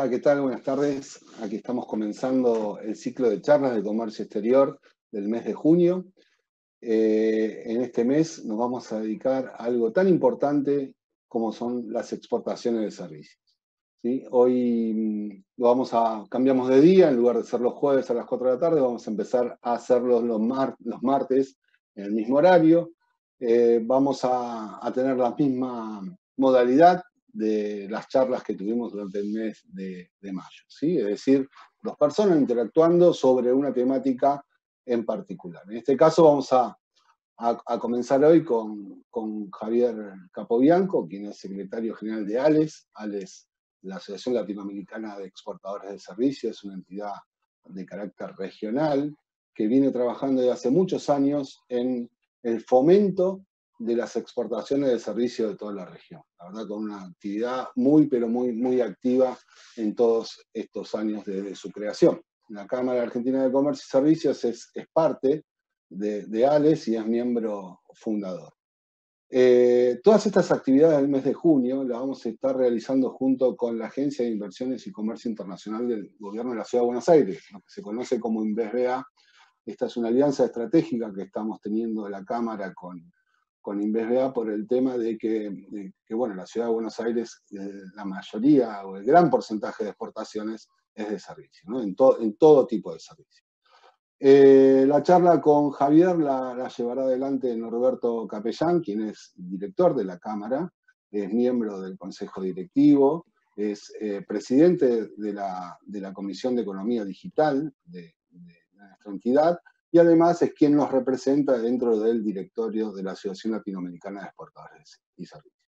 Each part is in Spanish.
Hola, ¿qué tal? Buenas tardes. Aquí estamos comenzando el ciclo de charlas de comercio exterior del mes de junio. En este mes nos vamos a dedicar a algo tan importante como son las exportaciones de servicios. ¿Sí? Hoy cambiamos de día, en lugar de ser los jueves a las 4 de la tarde, vamos a empezar a hacerlos los martes en el mismo horario. Vamos a tener la misma modalidad de las charlas que tuvimos durante el mes de mayo, ¿sí? Es decir, dos personas interactuando sobre una temática en particular. En este caso vamos a comenzar hoy con Javier Capobianco, quien es secretario general de ALES. ALES, la Asociación Latinoamericana de Exportadores de Servicios, es una entidad de carácter regional que viene trabajando desde hace muchos años en el fomento de las exportaciones de servicios de toda la región. La verdad, con una actividad pero muy activa en todos estos años desde su creación. La Cámara Argentina de Comercio y Servicios es parte de ALES y es miembro fundador. Todas estas actividades del mes de junio las vamos a estar realizando junto con la Agencia de Inversiones y Comercio Internacional del Gobierno de la Ciudad de Buenos Aires, lo que se conoce como InvestBA. Esta es una alianza estratégica que estamos teniendo de la Cámara con InvestBA por el tema de que bueno, la Ciudad de Buenos Aires, la mayoría o el gran porcentaje de exportaciones es de servicios, ¿no? En todo tipo de servicios. La charla con Javier la llevará adelante Norberto Capellán, quien es director de la Cámara, es miembro del Consejo Directivo, es presidente de la Comisión de Economía Digital de nuestra entidad, y además es quien nos representa dentro del directorio de la Asociación Latinoamericana de Exportadores y Servicios.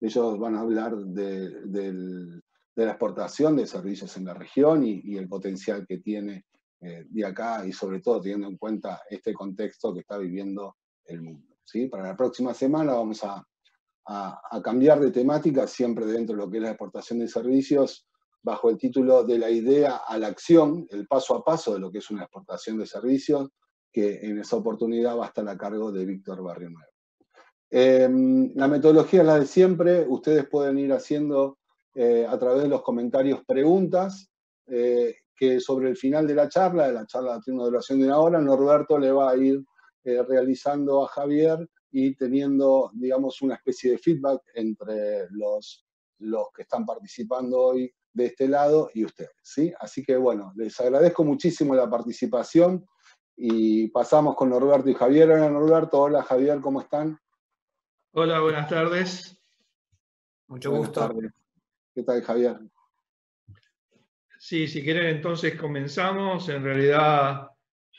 Ellos van a hablar de la exportación de servicios en la región y el potencial que tiene de acá, y sobre todo teniendo en cuenta este contexto que está viviendo el mundo, ¿sí? Para la próxima semana vamos a cambiar de temática, siempre dentro de lo que es la exportación de servicios, bajo el título de la idea a la acción, el paso a paso de lo que es una exportación de servicios, que en esa oportunidad va a estar a cargo de Víctor Barrio Nuevo. La metodología es la de siempre. Ustedes pueden ir haciendo a través de los comentarios preguntas que sobre el final de la charla tiene una duración de 1 hora, Norberto le va a ir realizando a Javier y teniendo, digamos, una especie de feedback entre los que están participando hoy de este lado y ustedes, ¿sí? Así que, bueno, les agradezco muchísimo la participación y pasamos con Norberto y Javier. Hola, Norberto. Hola, Javier, ¿cómo están? Hola, buenas tardes. Mucho gusto. Buenas tardes. ¿Qué tal, Javier? Sí, si quieren entonces comenzamos. En realidad,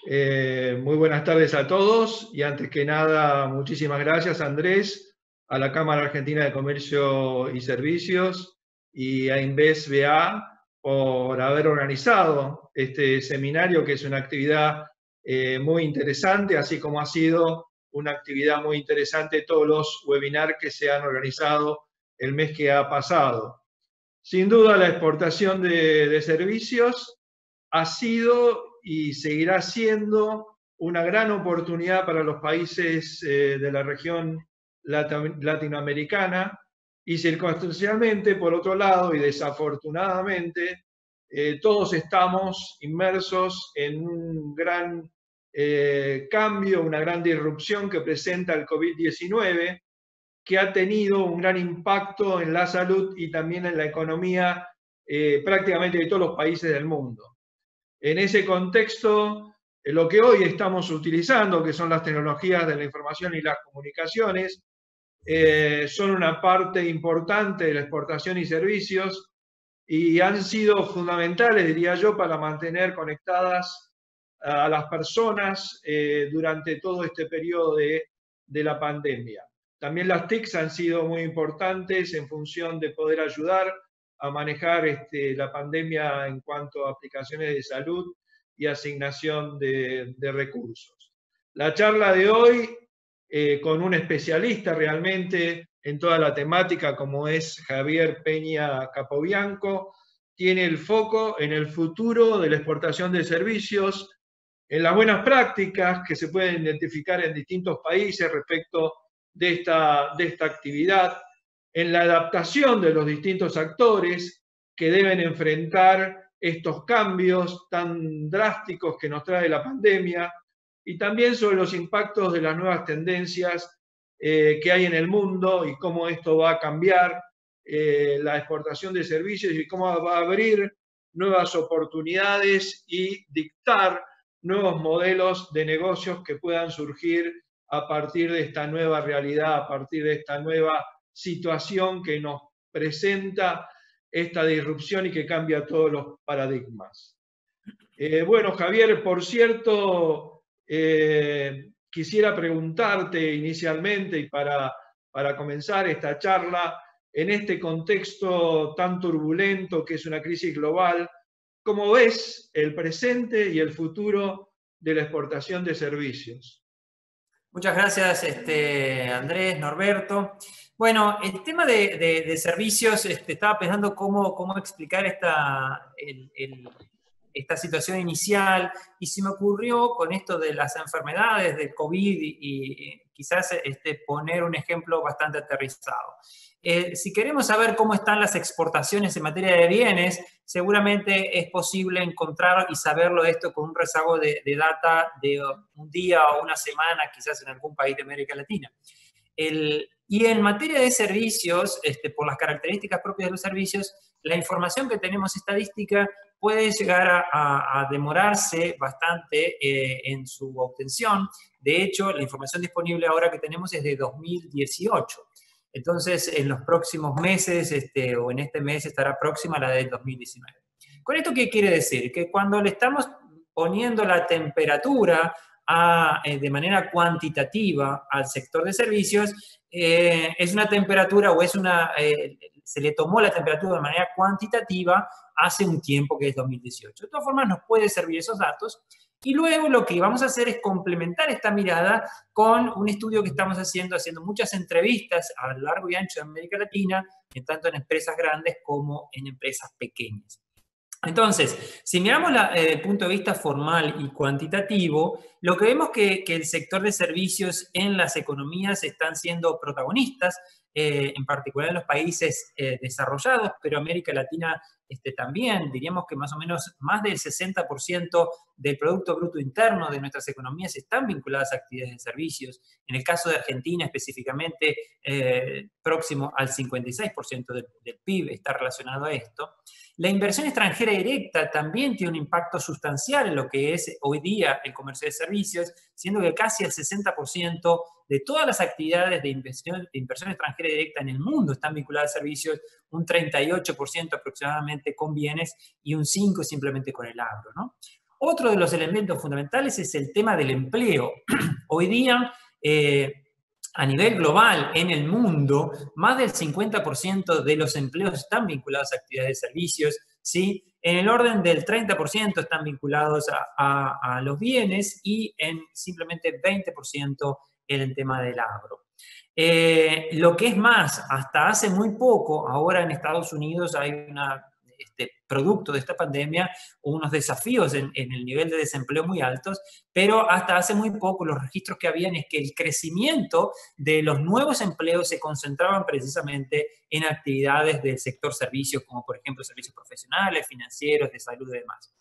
muy buenas tardes a todos y antes que nada, muchísimas gracias, Andrés, a la Cámara Argentina de Comercio y Servicios y a InvestBA por haber organizado este seminario, que es una actividad muy interesante, así como ha sido una actividad muy interesante todos los webinars que se han organizado el mes que ha pasado. Sin duda, la exportación de servicios ha sido y seguirá siendo una gran oportunidad para los países de la región latinoamericana y circunstancialmente, por otro lado, y desafortunadamente, todos estamos inmersos en un gran cambio, una gran disrupción que presenta el COVID-19, que ha tenido un gran impacto en la salud y también en la economía prácticamente de todos los países del mundo. En ese contexto, lo que hoy estamos utilizando, que son las tecnologías de la información y las comunicaciones, son una parte importante de la exportación y servicios y han sido fundamentales, diría yo, para mantener conectadas a las personas durante todo este periodo de la pandemia. También las TICs han sido muy importantes en función de poder ayudar a manejar la pandemia en cuanto a aplicaciones de salud y asignación de recursos. La charla de hoy, con un especialista realmente en toda la temática, como es Javier Peña Capobianco, tiene el foco en el futuro de la exportación de servicios, en las buenas prácticas que se pueden identificar en distintos países respecto de esta actividad, en la adaptación de los distintos actores que deben enfrentar estos cambios tan drásticos que nos trae la pandemia, y también sobre los impactos de las nuevas tendencias que hay en el mundo y cómo esto va a cambiar la exportación de servicios y cómo va a abrir nuevas oportunidades y dictar nuevos modelos de negocios que puedan surgir a partir de esta nueva realidad, a partir de esta nueva situación que nos presenta esta disrupción y que cambia todos los paradigmas. Bueno, Javier, por cierto, quisiera preguntarte inicialmente y para comenzar esta charla, en este contexto tan turbulento que es una crisis global, ¿cómo ves el presente y el futuro de la exportación de servicios? Muchas gracias, Andrés, Norberto. Bueno, el tema de servicios, estaba pensando cómo explicar esta situación inicial, y se me ocurrió con esto de las enfermedades del COVID y quizás poner un ejemplo bastante aterrizado. Si queremos saber cómo están las exportaciones en materia de bienes, seguramente es posible encontrar y saberlo esto con un rezago de data de un día o una semana, quizás en algún país de América Latina. Y en materia de servicios, por las características propias de los servicios, la información que tenemos estadística puede llegar a demorarse bastante en su obtención. De hecho, la información disponible ahora que tenemos es de 2018. Entonces, en los próximos meses o en este mes estará próxima la del 2019. ¿Con esto qué quiere decir? Que cuando le estamos poniendo la temperatura de manera cuantitativa al sector de servicios, es una temperatura o se le tomó la temperatura de manera cuantitativa hace un tiempo que es 2018. De todas formas, nos puede servir esos datos. Y luego lo que vamos a hacer es complementar esta mirada con un estudio que estamos haciendo muchas entrevistas a lo largo y ancho de América Latina, tanto en empresas grandes como en empresas pequeñas. Entonces, si miramos desde el punto de vista formal y cuantitativo, lo que vemos que el sector de servicios en las economías están siendo protagonistas, en particular en los países desarrollados, pero América Latina también. Diríamos que más o menos más del 60% del Producto Bruto Interno de nuestras economías están vinculadas a actividades de servicios. En el caso de Argentina específicamente, próximo al 56% del PIB está relacionado a esto. La inversión extranjera directa también tiene un impacto sustancial en lo que es hoy día el comercio de servicios, siendo que casi el 60% de todas las actividades de inversión extranjera directa en el mundo están vinculadas a servicios, un 38% aproximadamente con bienes y un 5% simplemente con el agro, ¿no? Otro de los elementos fundamentales es el tema del empleo. Hoy día, a nivel global, en el mundo, más del 50% de los empleos están vinculados a actividades de servicios, ¿sí? En el orden del 30% están vinculados a los bienes y en simplemente 20% en el tema del agro. Lo que es más, hasta hace muy poco, ahora en Estados Unidos hay producto de esta pandemia, unos desafíos en el nivel de desempleo muy altos, pero hasta hace muy poco los registros que habían es que el crecimiento de los nuevos empleos se concentraban precisamente en actividades del sector servicios, como por ejemplo servicios profesionales, financieros, de salud y demás.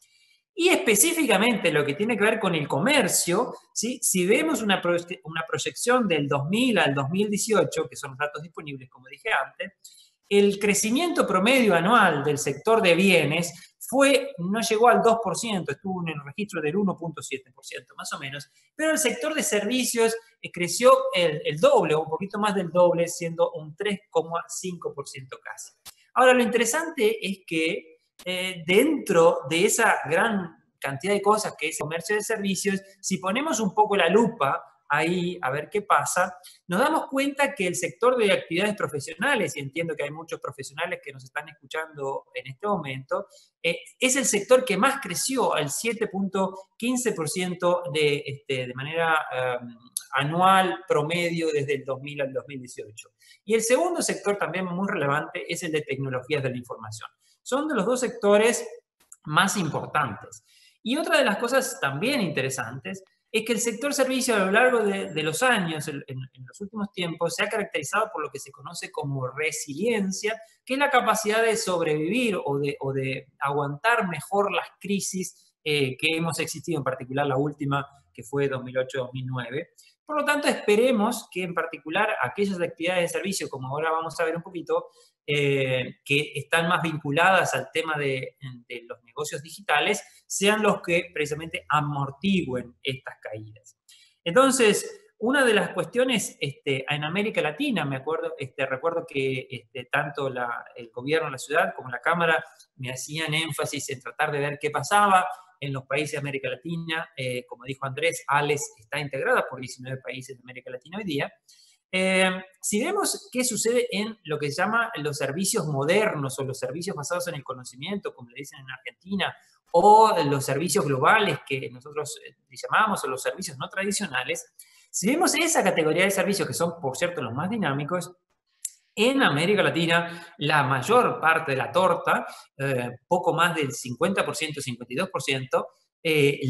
Y específicamente lo que tiene que ver con el comercio, ¿sí? Si vemos una proyección del 2000 al 2018, que son los datos disponibles, como dije antes, el crecimiento promedio anual del sector de bienes no llegó al 2%, estuvo en el registro del 1.7% más o menos, pero el sector de servicios creció el doble, o un poquito más del doble, siendo un 3,5% casi. Ahora, lo interesante es que dentro de esa gran cantidad de cosas que es el comercio de servicios, si ponemos un poco la lupa ahí a ver qué pasa, nos damos cuenta que el sector de actividades profesionales, y entiendo que hay muchos profesionales que nos están escuchando en este momento, es el sector que más creció al 7.15% de manera anual promedio desde el 2000 al 2018. Y el segundo sector también muy relevante es el de tecnologías de la información. Son de los dos sectores más importantes. Y otra de las cosas también interesantes es que el sector servicio a lo largo de los años, en los últimos tiempos, se ha caracterizado por lo que se conoce como resiliencia, que es la capacidad de sobrevivir o de aguantar mejor las crisis que hemos existido, en particular la última, que fue 2008-2009. Por lo tanto, esperemos que en particular aquellas actividades de servicio, como ahora vamos a ver un poquito, que están más vinculadas al tema de los negocios digitales, sean los que precisamente amortigüen estas caídas. Entonces, una de las cuestiones en América Latina, recuerdo que tanto el gobierno de la ciudad como la Cámara me hacían énfasis en tratar de ver qué pasaba en los países de América Latina. Como dijo Andrés, ALES está integrada por 19 países de América Latina hoy día. Si vemos qué sucede en lo que se llama los servicios modernos o los servicios basados en el conocimiento, como le dicen en Argentina, o los servicios globales que nosotros le llamamos, o los servicios no tradicionales, si vemos esa categoría de servicios, que son, por cierto, los más dinámicos, en América Latina, la mayor parte de la torta, poco más del 50%, 52%,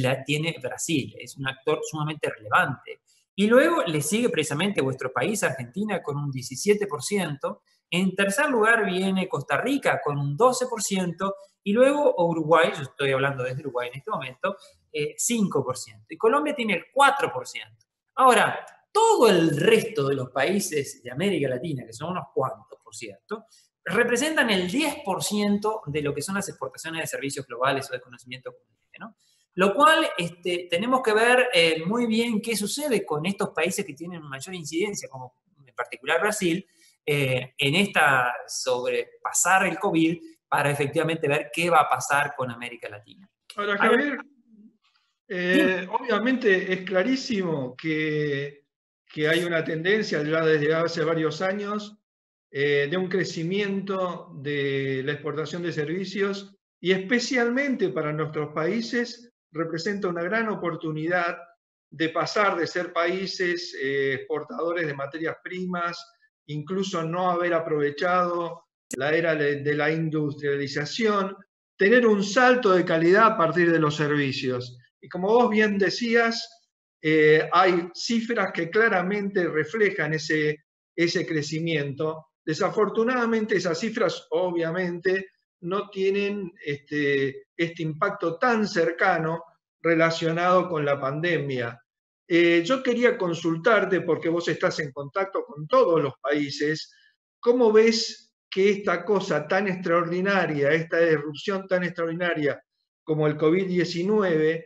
la tiene Brasil. Es un actor sumamente relevante. Y luego le sigue precisamente vuestro país, Argentina, con un 17%. En tercer lugar viene Costa Rica con un 12%. Y luego Uruguay, yo estoy hablando desde Uruguay en este momento, 5%. Y Colombia tiene el 4%. Ahora, todo el resto de los países de América Latina, que son unos cuantos, por cierto, representan el 10% de lo que son las exportaciones de servicios globales o de conocimiento comunitario, ¿no? Lo cual tenemos que ver muy bien qué sucede con estos países que tienen mayor incidencia, como en particular Brasil, en esta sobrepasar el COVID para efectivamente ver qué va a pasar con América Latina. Ahora, Javier, obviamente es clarísimo que hay una tendencia ya desde hace varios años de un crecimiento de la exportación de servicios y especialmente para nuestros países representa una gran oportunidad de pasar de ser países exportadores de materias primas, incluso no haber aprovechado la era de la industrialización, tener un salto de calidad a partir de los servicios. Y como vos bien decías, hay cifras que claramente reflejan ese crecimiento. Desafortunadamente esas cifras obviamente no tienen este impacto tan cercano relacionado con la pandemia. Yo quería consultarte, porque vos estás en contacto con todos los países, ¿cómo ves que esta cosa tan extraordinaria, esta erupción tan extraordinaria como el COVID-19,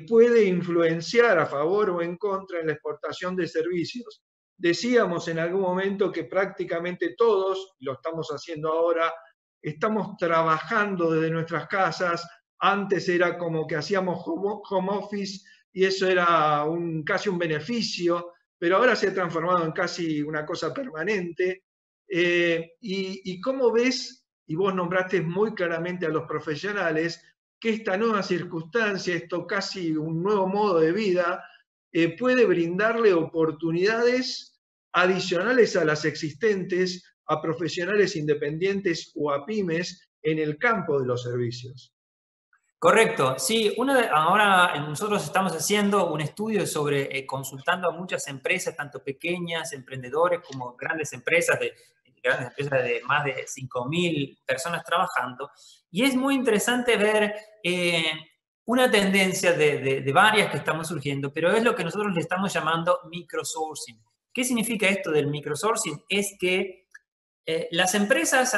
puede influenciar a favor o en contra en la exportación de servicios? Decíamos en algún momento que prácticamente todos, lo estamos haciendo ahora, estamos trabajando desde nuestras casas. Antes era como que hacíamos home office y eso era casi un beneficio, pero ahora se ha transformado en casi una cosa permanente. ¿Y cómo ves, y vos nombraste muy claramente a los profesionales, que esta nueva circunstancia, esto casi un nuevo modo de vida, puede brindarle oportunidades adicionales a las existentes a profesionales independientes o a pymes en el campo de los servicios? Correcto, sí. Ahora nosotros estamos haciendo un estudio sobre consultando a muchas empresas, tanto pequeñas, emprendedores, como grandes empresas de más de 5.000 personas trabajando. Y es muy interesante ver una tendencia de varias que estamos surgiendo, pero es lo que nosotros le estamos llamando microsourcing. ¿Qué significa esto del microsourcing? Es que las empresas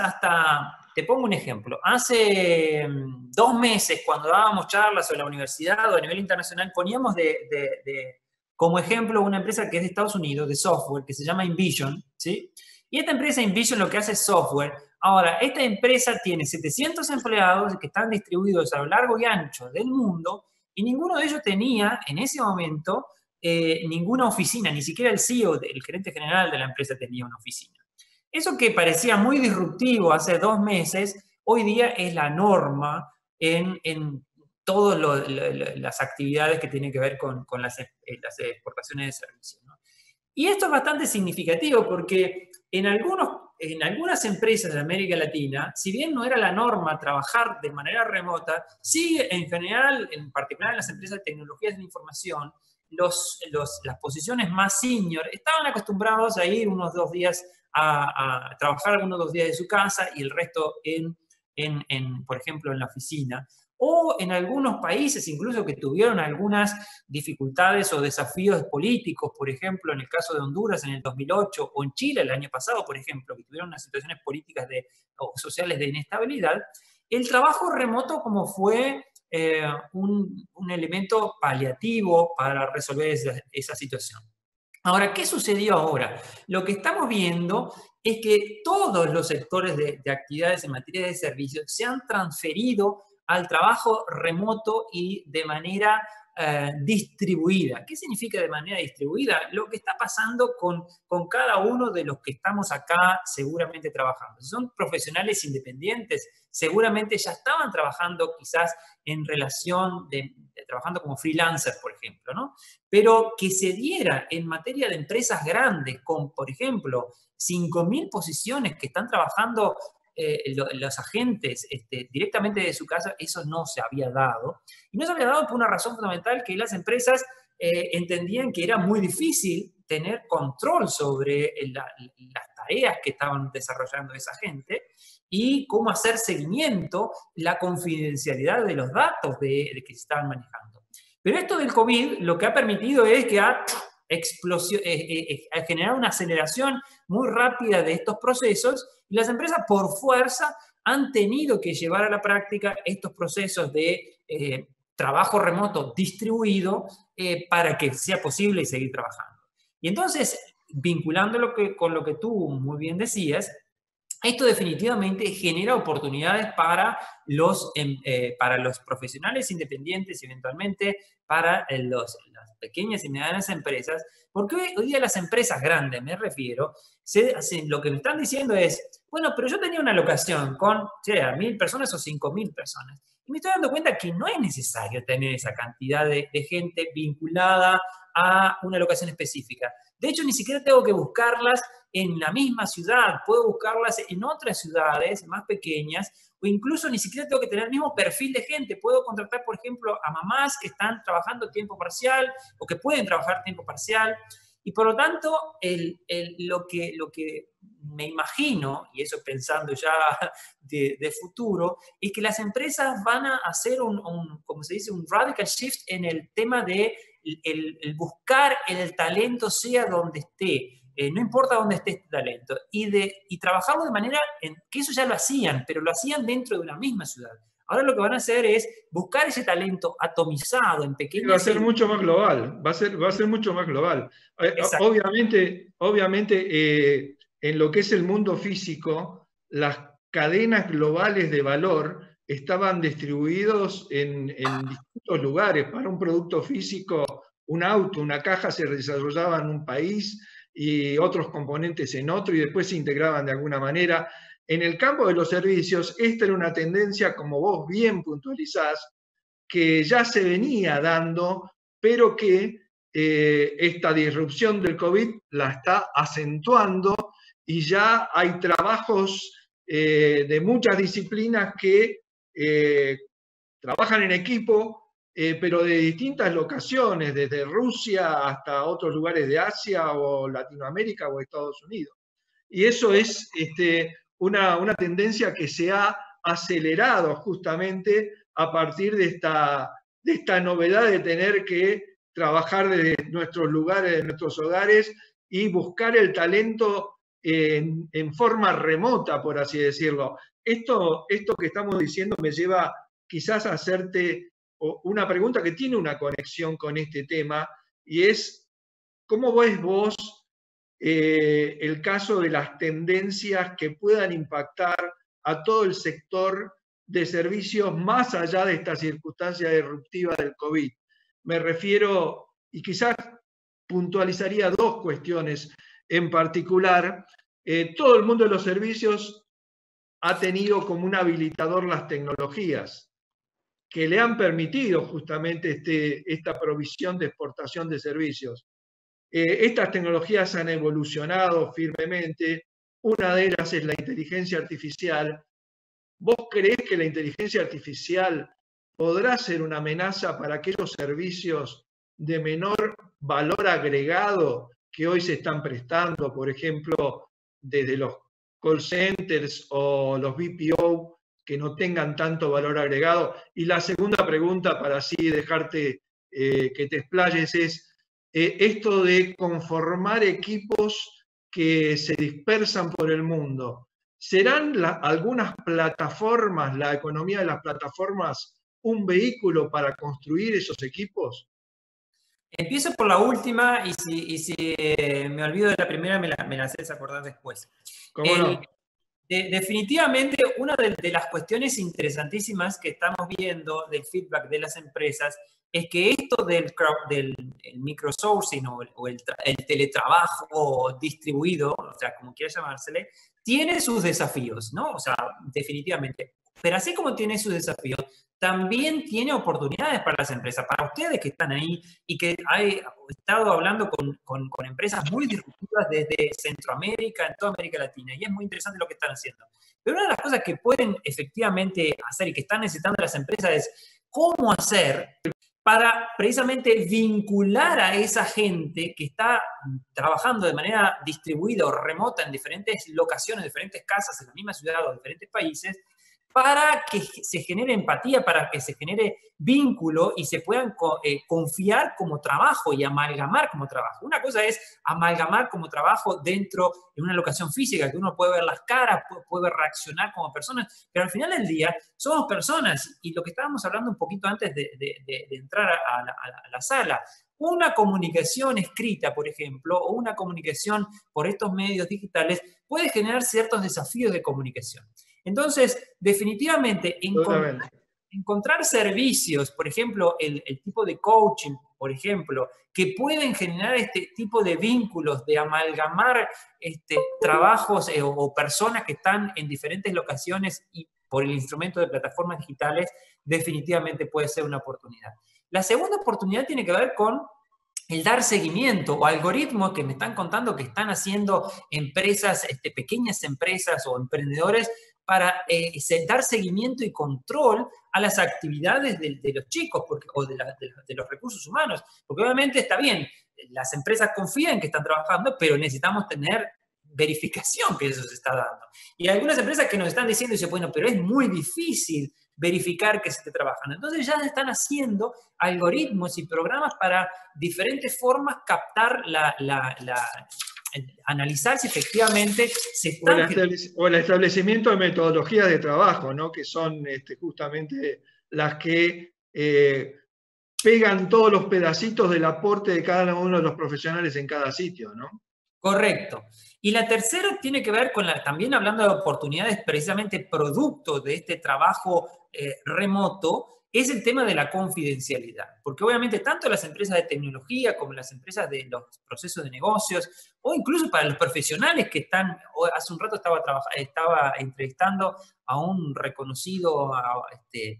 te pongo un ejemplo, hace 2 meses cuando dábamos charlas en la universidad o a nivel internacional, poníamos como ejemplo una empresa que es de Estados Unidos, de software, que se llama InVision, ¿sí? Y esta empresa InVision lo que hace es software. Ahora, esta empresa tiene 700 empleados que están distribuidos a lo largo y ancho del mundo y ninguno de ellos tenía en ese momento ninguna oficina, ni siquiera el CEO, el gerente general de la empresa tenía una oficina. Eso que parecía muy disruptivo hace 2 meses, hoy día es la norma en todas las actividades que tienen que ver con las exportaciones de servicios, ¿no? Y esto es bastante significativo porque en algunas empresas de América Latina, si bien no era la norma trabajar de manera remota, sí en general, en particular en las empresas de tecnologías de la información, las posiciones más senior estaban acostumbrados a ir unos 2 días a trabajar unos 2 días de su casa y el resto por ejemplo, en la oficina. O en algunos países incluso que tuvieron algunas dificultades o desafíos políticos, por ejemplo, en el caso de Honduras en el 2008, o en Chile el año pasado, por ejemplo, que tuvieron unas situaciones políticas o sociales de inestabilidad, el trabajo remoto como fue un elemento paliativo para resolver esa situación. Ahora, ¿qué sucedió ahora? Lo que estamos viendo es que todos los sectores de actividades en materia de servicios se han transferido al trabajo remoto y de manera distribuida. ¿Qué significa de manera distribuida? Lo que está pasando con cada uno de los que estamos acá seguramente trabajando. Si son profesionales independientes, seguramente ya estaban trabajando quizás en relación trabajando como freelancers, por ejemplo, ¿no? Pero que se diera en materia de empresas grandes con, por ejemplo, 5.000 posiciones que están trabajando los agentes directamente de su casa, eso no se había dado. Y no se había dado por una razón fundamental, que las empresas entendían que era muy difícil tener control sobre las tareas que estaban desarrollando esa gente y cómo hacer seguimiento, la confidencialidad de los datos que se estaban manejando. Pero esto del COVID lo que ha permitido es que ha generado una aceleración muy rápida de estos procesos y las empresas por fuerza han tenido que llevar a la práctica estos procesos de trabajo remoto distribuido para que sea posible seguir trabajando. Y entonces, vinculándolo con lo que tú muy bien decías, esto definitivamente genera oportunidades para los profesionales independientes, eventualmente para las pequeñas y medianas empresas, porque hoy día las empresas grandes, me refiero, lo que me están diciendo es, bueno, pero yo tenía una locación con, sea 1.000 personas o 5.000 personas, y me estoy dando cuenta que no es necesario tener esa cantidad de gente vinculada a una locación específica. De hecho, ni siquiera tengo que buscarlas en la misma ciudad, puedo buscarlas en otras ciudades más pequeñas, o incluso ni siquiera tengo que tener el mismo perfil de gente. Puedo contratar, por ejemplo, a mamás que están trabajando tiempo parcial o que pueden trabajar tiempo parcial. Y por lo tanto, lo que me imagino, y eso pensando ya de futuro, es que las empresas van a hacer como se dice, un radical shift en el tema de el buscar el talento sea donde esté. No importa dónde esté este talento, y trabajarlo de manera que eso ya lo hacían, pero lo hacían dentro de una misma ciudad. Ahora lo que van a hacer es buscar ese talento atomizado en pequeñas... Va a ser mucho más global, va a ser mucho más global. Obviamente en lo que es el mundo físico, las cadenas globales de valor estaban distribuidos en distintos lugares. Para un producto físico, un auto, una caja se desarrollaba en un país y otros componentes en otro, y después se integraban de alguna manera. En el campo de los servicios, esta era una tendencia, como vos bien puntualizás, que ya se venía dando, pero que esta disrupción del COVID la está acentuando, y ya hay trabajos de muchas disciplinas que trabajan en equipo, pero de distintas locaciones, desde Rusia hasta otros lugares de Asia o Latinoamérica o Estados Unidos. Y eso es una tendencia que se ha acelerado justamente a partir de esta novedad de tener que trabajar desde nuestros lugares, de nuestros hogares, y buscar el talento en forma remota, por así decirlo. Esto que estamos diciendo me lleva quizás a hacerte una pregunta que tiene una conexión con este tema, y es, ¿cómo ves vos el caso de las tendencias que puedan impactar a todo el sector de servicios más allá de esta circunstancia disruptiva del COVID? Me refiero, y quizás puntualizaría dos cuestiones en particular. Todo el mundo de los servicios ha tenido como un habilitador las tecnologías que le han permitido justamente esta provisión de exportación de servicios. Estas tecnologías han evolucionado firmemente. Una de ellas es la inteligencia artificial. ¿Vos creés que la inteligencia artificial podrá ser una amenaza para aquellos servicios de menor valor agregado que hoy se están prestando, por ejemplo, desde los call centers o los BPO, que no tengan tanto valor agregado? Y la segunda pregunta, para así dejarte que te explayes, es esto de conformar equipos que se dispersan por el mundo. ¿Serán algunas plataformas, la economía de las plataformas, un vehículo para construir esos equipos? Empiezo por la última y si me olvido de la primera, me la haces acordar después. ¿Cómo no? Definitivamente, una de las cuestiones interesantísimas que estamos viendo del feedback de las empresas es que esto del microsourcing o el teletrabajo distribuido, o sea, como quiera llamársele, tiene sus desafíos, ¿no? O sea, definitivamente. Pero así como tiene sus desafíos, también tiene oportunidades para las empresas, para ustedes que están ahí y que he estado hablando con empresas muy disruptivas desde Centroamérica, en toda América Latina, y es muy interesante lo que están haciendo. Pero una de las cosas que pueden efectivamente hacer y que están necesitando las empresas es cómo hacer para precisamente vincular a esa gente que está trabajando de manera distribuida o remota en diferentes locaciones, diferentes casas, en la misma ciudad o diferentes países, para que se genere empatía, para que se genere vínculo y se puedan confiar como trabajo y amalgamar como trabajo. Una cosa es amalgamar como trabajo dentro de una locación física, que uno puede ver las caras, puede reaccionar como personas, pero al final del día somos personas, y lo que estábamos hablando un poquito antes de entrar a la sala, una comunicación escrita, por ejemplo, o una comunicación por estos medios digitales puede generar ciertos desafíos de comunicación. Entonces, definitivamente, encontrar servicios, por ejemplo, el tipo de coaching, por ejemplo, que pueden generar este tipo de vínculos, de amalgamar trabajos o personas que están en diferentes locaciones y por el instrumento de plataformas digitales, definitivamente puede ser una oportunidad. La segunda oportunidad tiene que ver con el dar seguimiento o algoritmos que me están contando que están haciendo empresas, pequeñas empresas o emprendedores para dar seguimiento y control a las actividades de los chicos o de los recursos humanos. Porque obviamente está bien, las empresas confían que están trabajando, pero necesitamos tener verificación que eso se está dando. Y hay algunas empresas que nos están diciendo, dicen, bueno, pero es muy difícil verificar que se esté trabajando. Entonces ya están haciendo algoritmos y programas para diferentes formas captar analizar si efectivamente se están... O el establecimiento de metodologías de trabajo, ¿no? Que son justamente las que pegan todos los pedacitos del aporte de cada uno de los profesionales en cada sitio, ¿no? Correcto. Y la tercera tiene que ver con también hablando de oportunidades precisamente producto de este trabajo remoto, es el tema de la confidencialidad. Porque obviamente tanto las empresas de tecnología como las empresas de los procesos de negocios, o incluso para los profesionales que están, hace un rato estaba entrevistando a un reconocido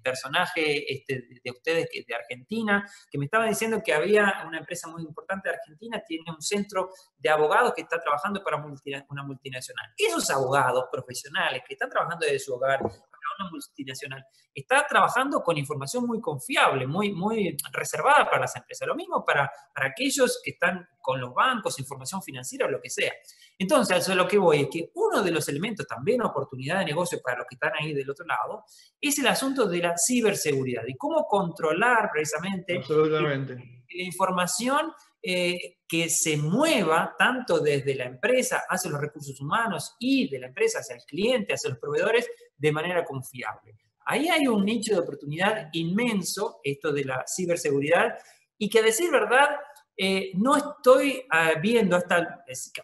personaje de ustedes de Argentina, que me estaba diciendo que había una empresa muy importante de Argentina, tiene un centro de abogados que está trabajando para una multinacional. Esos abogados profesionales que están trabajando desde su hogar para una multinacional, está trabajando con información muy confiable, muy reservada para las empresas. Lo mismo para aquellos que están con los bancos, información financiera o lo que sea. Entonces, eso es lo que voy, es que uno de los elementos, también oportunidad de negocio para los que están ahí del otro lado, es el asunto de la ciberseguridad y cómo controlar precisamente la información que se mueva tanto desde la empresa hacia los recursos humanos y de la empresa hacia el cliente, hacia los proveedores, de manera confiable. Ahí hay un nicho de oportunidad inmenso, esto de la ciberseguridad, y que a decir verdad, no estoy viendo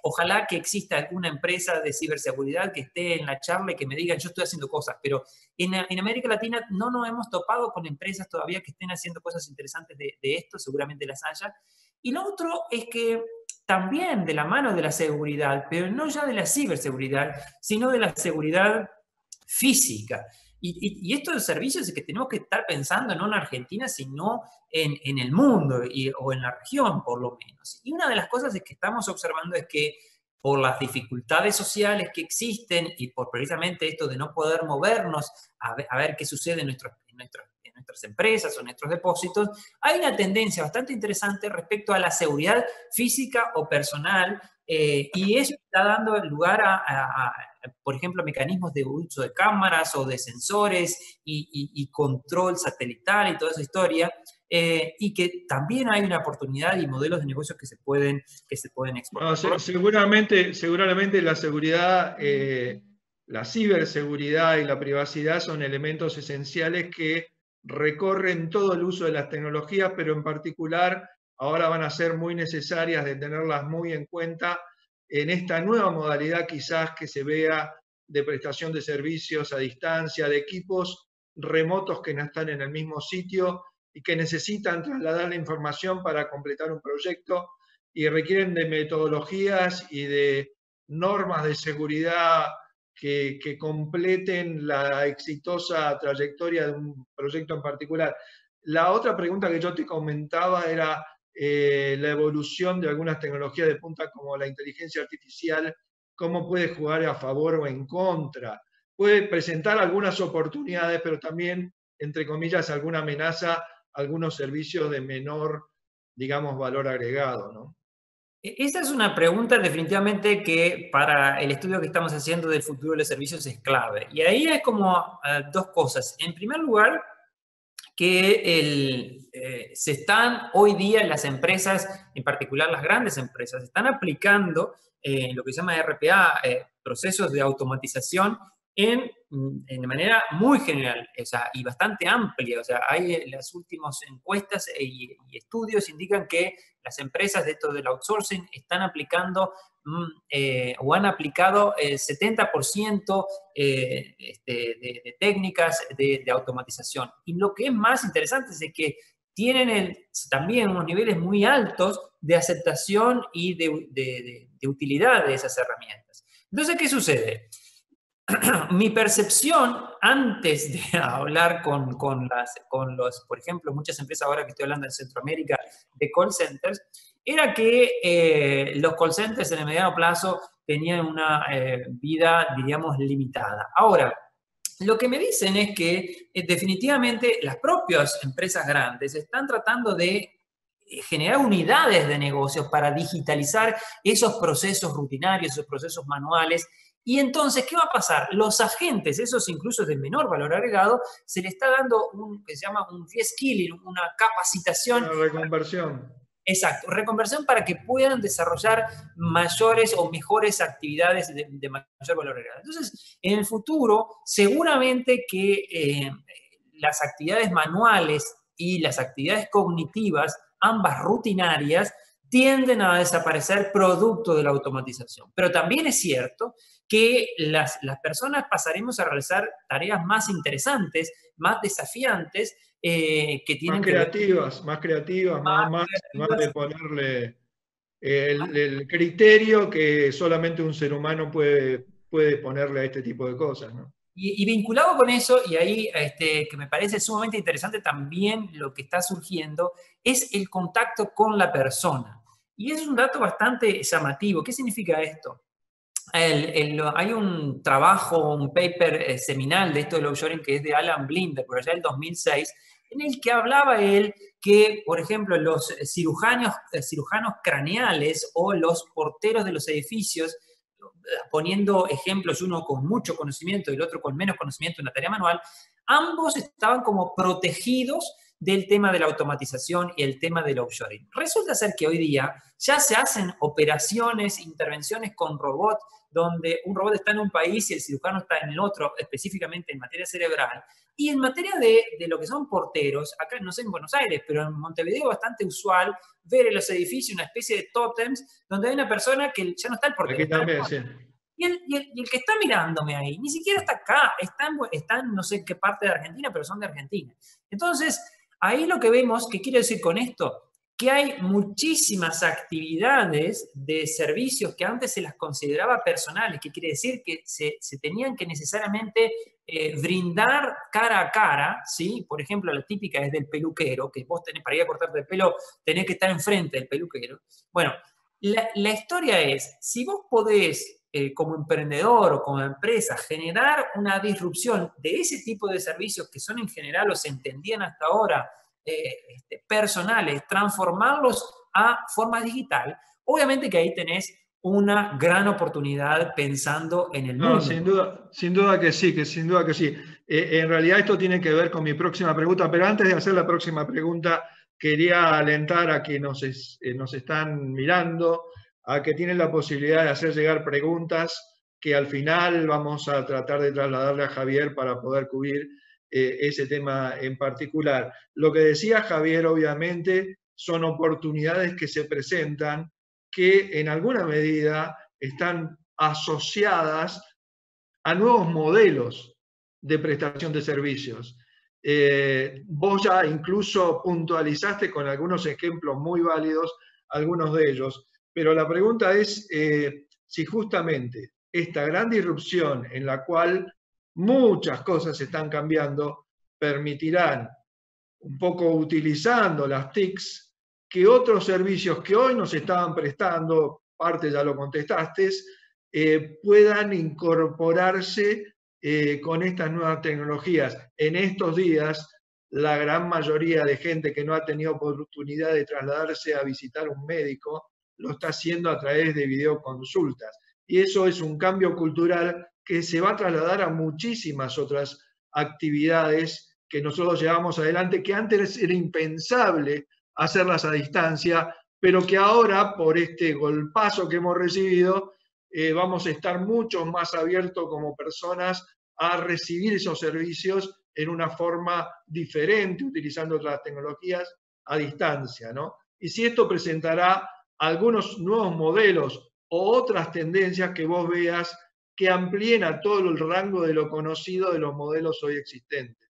ojalá que exista alguna empresa de ciberseguridad que esté en la charla y que me digan yo estoy haciendo cosas, pero en América Latina no nos hemos topado con empresas todavía que estén haciendo cosas interesantes de esto, seguramente las haya. Y lo otro es que también de la mano de la seguridad, pero no ya de la ciberseguridad, sino de la seguridad física. Y estos servicios es que tenemos que estar pensando no en Argentina, sino en el mundo o en la región, por lo menos. Y una de las cosas es que estamos observando es que por las dificultades sociales que existen y por precisamente esto de no poder movernos a ver qué sucede en nuestras empresas o nuestros depósitos, hay una tendencia bastante interesante respecto a la seguridad física o personal, y eso está dando lugar por ejemplo, mecanismos de uso de cámaras o de sensores y control satelital y toda esa historia, y que también hay una oportunidad y modelos de negocios que se pueden exportar. No, seguramente la seguridad, la ciberseguridad y la privacidad son elementos esenciales que recorren todo el uso de las tecnologías, pero en particular ahora van a ser muy necesarias de tenerlas muy en cuenta en esta nueva modalidad quizás que se vea de prestación de servicios a distancia, de equipos remotos que no están en el mismo sitio y que necesitan trasladar la información para completar un proyecto y requieren de metodologías y de normas de seguridad que completen la exitosa trayectoria de un proyecto en particular. La otra pregunta que yo te comentaba era la evolución de algunas tecnologías de punta como la inteligencia artificial, cómo puede jugar a favor o en contra. Puede presentar algunas oportunidades, pero también, entre comillas, alguna amenaza, algunos servicios de menor, digamos, valor agregado, ¿no? Esa es una pregunta definitivamente que para el estudio que estamos haciendo del futuro de los servicios es clave. Y ahí hay como dos cosas. En primer lugar, que se están hoy día las empresas, en particular las grandes empresas, están aplicando lo que se llama RPA, procesos de automatización de manera muy general, o sea, y bastante amplia. O sea, hay las últimas encuestas y estudios indican que las empresas de esto del outsourcing están aplicando o han aplicado 70% de técnicas de automatización. Y lo que es más interesante es que tienen también unos niveles muy altos de aceptación y de utilidad de esas herramientas. Entonces, ¿qué sucede? Mi percepción antes de hablar con los, por ejemplo, muchas empresas ahora que estoy hablando en Centroamérica de call centers, era que los call centers en el mediano plazo tenían una vida, diríamos, limitada. Ahora, lo que me dicen es que definitivamente las propias empresas grandes están tratando de generar unidades de negocios para digitalizar esos procesos rutinarios, esos procesos manuales. Y entonces, ¿qué va a pasar? Los agentes, esos incluso de menor valor agregado, se le está dando que se llama un reskilling, una capacitación. Una reconversión. Exacto, reconversión para que puedan desarrollar mayores o mejores actividades de mayor valor agregado. Entonces, en el futuro, seguramente que las actividades manuales y las actividades cognitivas, ambas rutinarias, tienden a desaparecer producto de la automatización. Pero también es cierto que las personas pasaremos a realizar tareas más interesantes, más desafiantes, que tienen más creativas, más de ponerle el criterio que solamente un ser humano puede ponerle a este tipo de cosas, ¿no? Y vinculado con eso, y ahí que me parece sumamente interesante también lo que está surgiendo, es el contacto con la persona. Y es un dato bastante llamativo. ¿Qué significa esto? Hay un trabajo, un paper seminal de esto del offshoring que es de Alan Blinder, por allá del 2006, en el que hablaba él que, por ejemplo, los cirujanos craneales o los porteros de los edificios, poniendo ejemplos, uno con mucho conocimiento y el otro con menos conocimiento en la tarea manual, ambos estaban como protegidos del tema de la automatización y el tema del offshoring. Resulta ser que hoy día ya se hacen operaciones, intervenciones con robots, donde un robot está en un país y el cirujano está en el otro, específicamente en materia cerebral. Y en materia de lo que son porteros, acá no sé en Buenos Aires, pero en Montevideo es bastante usual ver en los edificios una especie de tótems donde hay una persona que ya no está el portero. Aquí también, sí. Y el que está mirándome ahí, ni siquiera está acá, está en no sé qué parte de Argentina, pero son de Argentina. Entonces, ahí lo que vemos, ¿qué quiero decir con esto? Que hay muchísimas actividades de servicios que antes se las consideraba personales, que quiere decir que se tenían que necesariamente brindar cara a cara, ¿sí? Por ejemplo, la típica es del peluquero, que vos tenés para ir a cortarte el pelo, tenés que estar enfrente del peluquero. Bueno, la historia es, si vos podés como emprendedor o como empresa, generar una disrupción de ese tipo de servicios que son en general o se entendían hasta ahora personales, transformarlos a forma digital, obviamente que ahí tenés una gran oportunidad pensando en el mundo. No, sin duda que sí, sin duda que sí. En realidad esto tiene que ver con mi próxima pregunta, pero antes de hacer la próxima pregunta, quería alentar a que nos están mirando, a que tienen la posibilidad de hacer llegar preguntas que al final vamos a tratar de trasladarle a Javier para poder cubrir ese tema en particular. Lo que decía Javier, obviamente, son oportunidades que se presentan que en alguna medida están asociadas a nuevos modelos de prestación de servicios. Vos ya incluso puntualizaste con algunos ejemplos muy válidos, algunos de ellos, pero la pregunta es si justamente esta gran disrupción en la cual muchas cosas están cambiando permitirán, un poco utilizando las TICs, que otros servicios que hoy nos estaban prestando, parte ya lo contestaste, puedan incorporarse con estas nuevas tecnologías. En estos días, la gran mayoría de gente que no ha tenido oportunidad de trasladarse a visitar un médico, lo está haciendo a través de videoconsultas. Y eso es un cambio cultural que se va a trasladar a muchísimas otras actividades que nosotros llevamos adelante, que antes era impensable hacerlas a distancia, pero que ahora, por este golpazo que hemos recibido, vamos a estar mucho más abiertos como personas a recibir esos servicios en una forma diferente, utilizando otras tecnologías a distancia, ¿no? Y si esto presentará algunos nuevos modelos o otras tendencias que vos veas que amplíen a todo el rango de lo conocido de los modelos hoy existentes.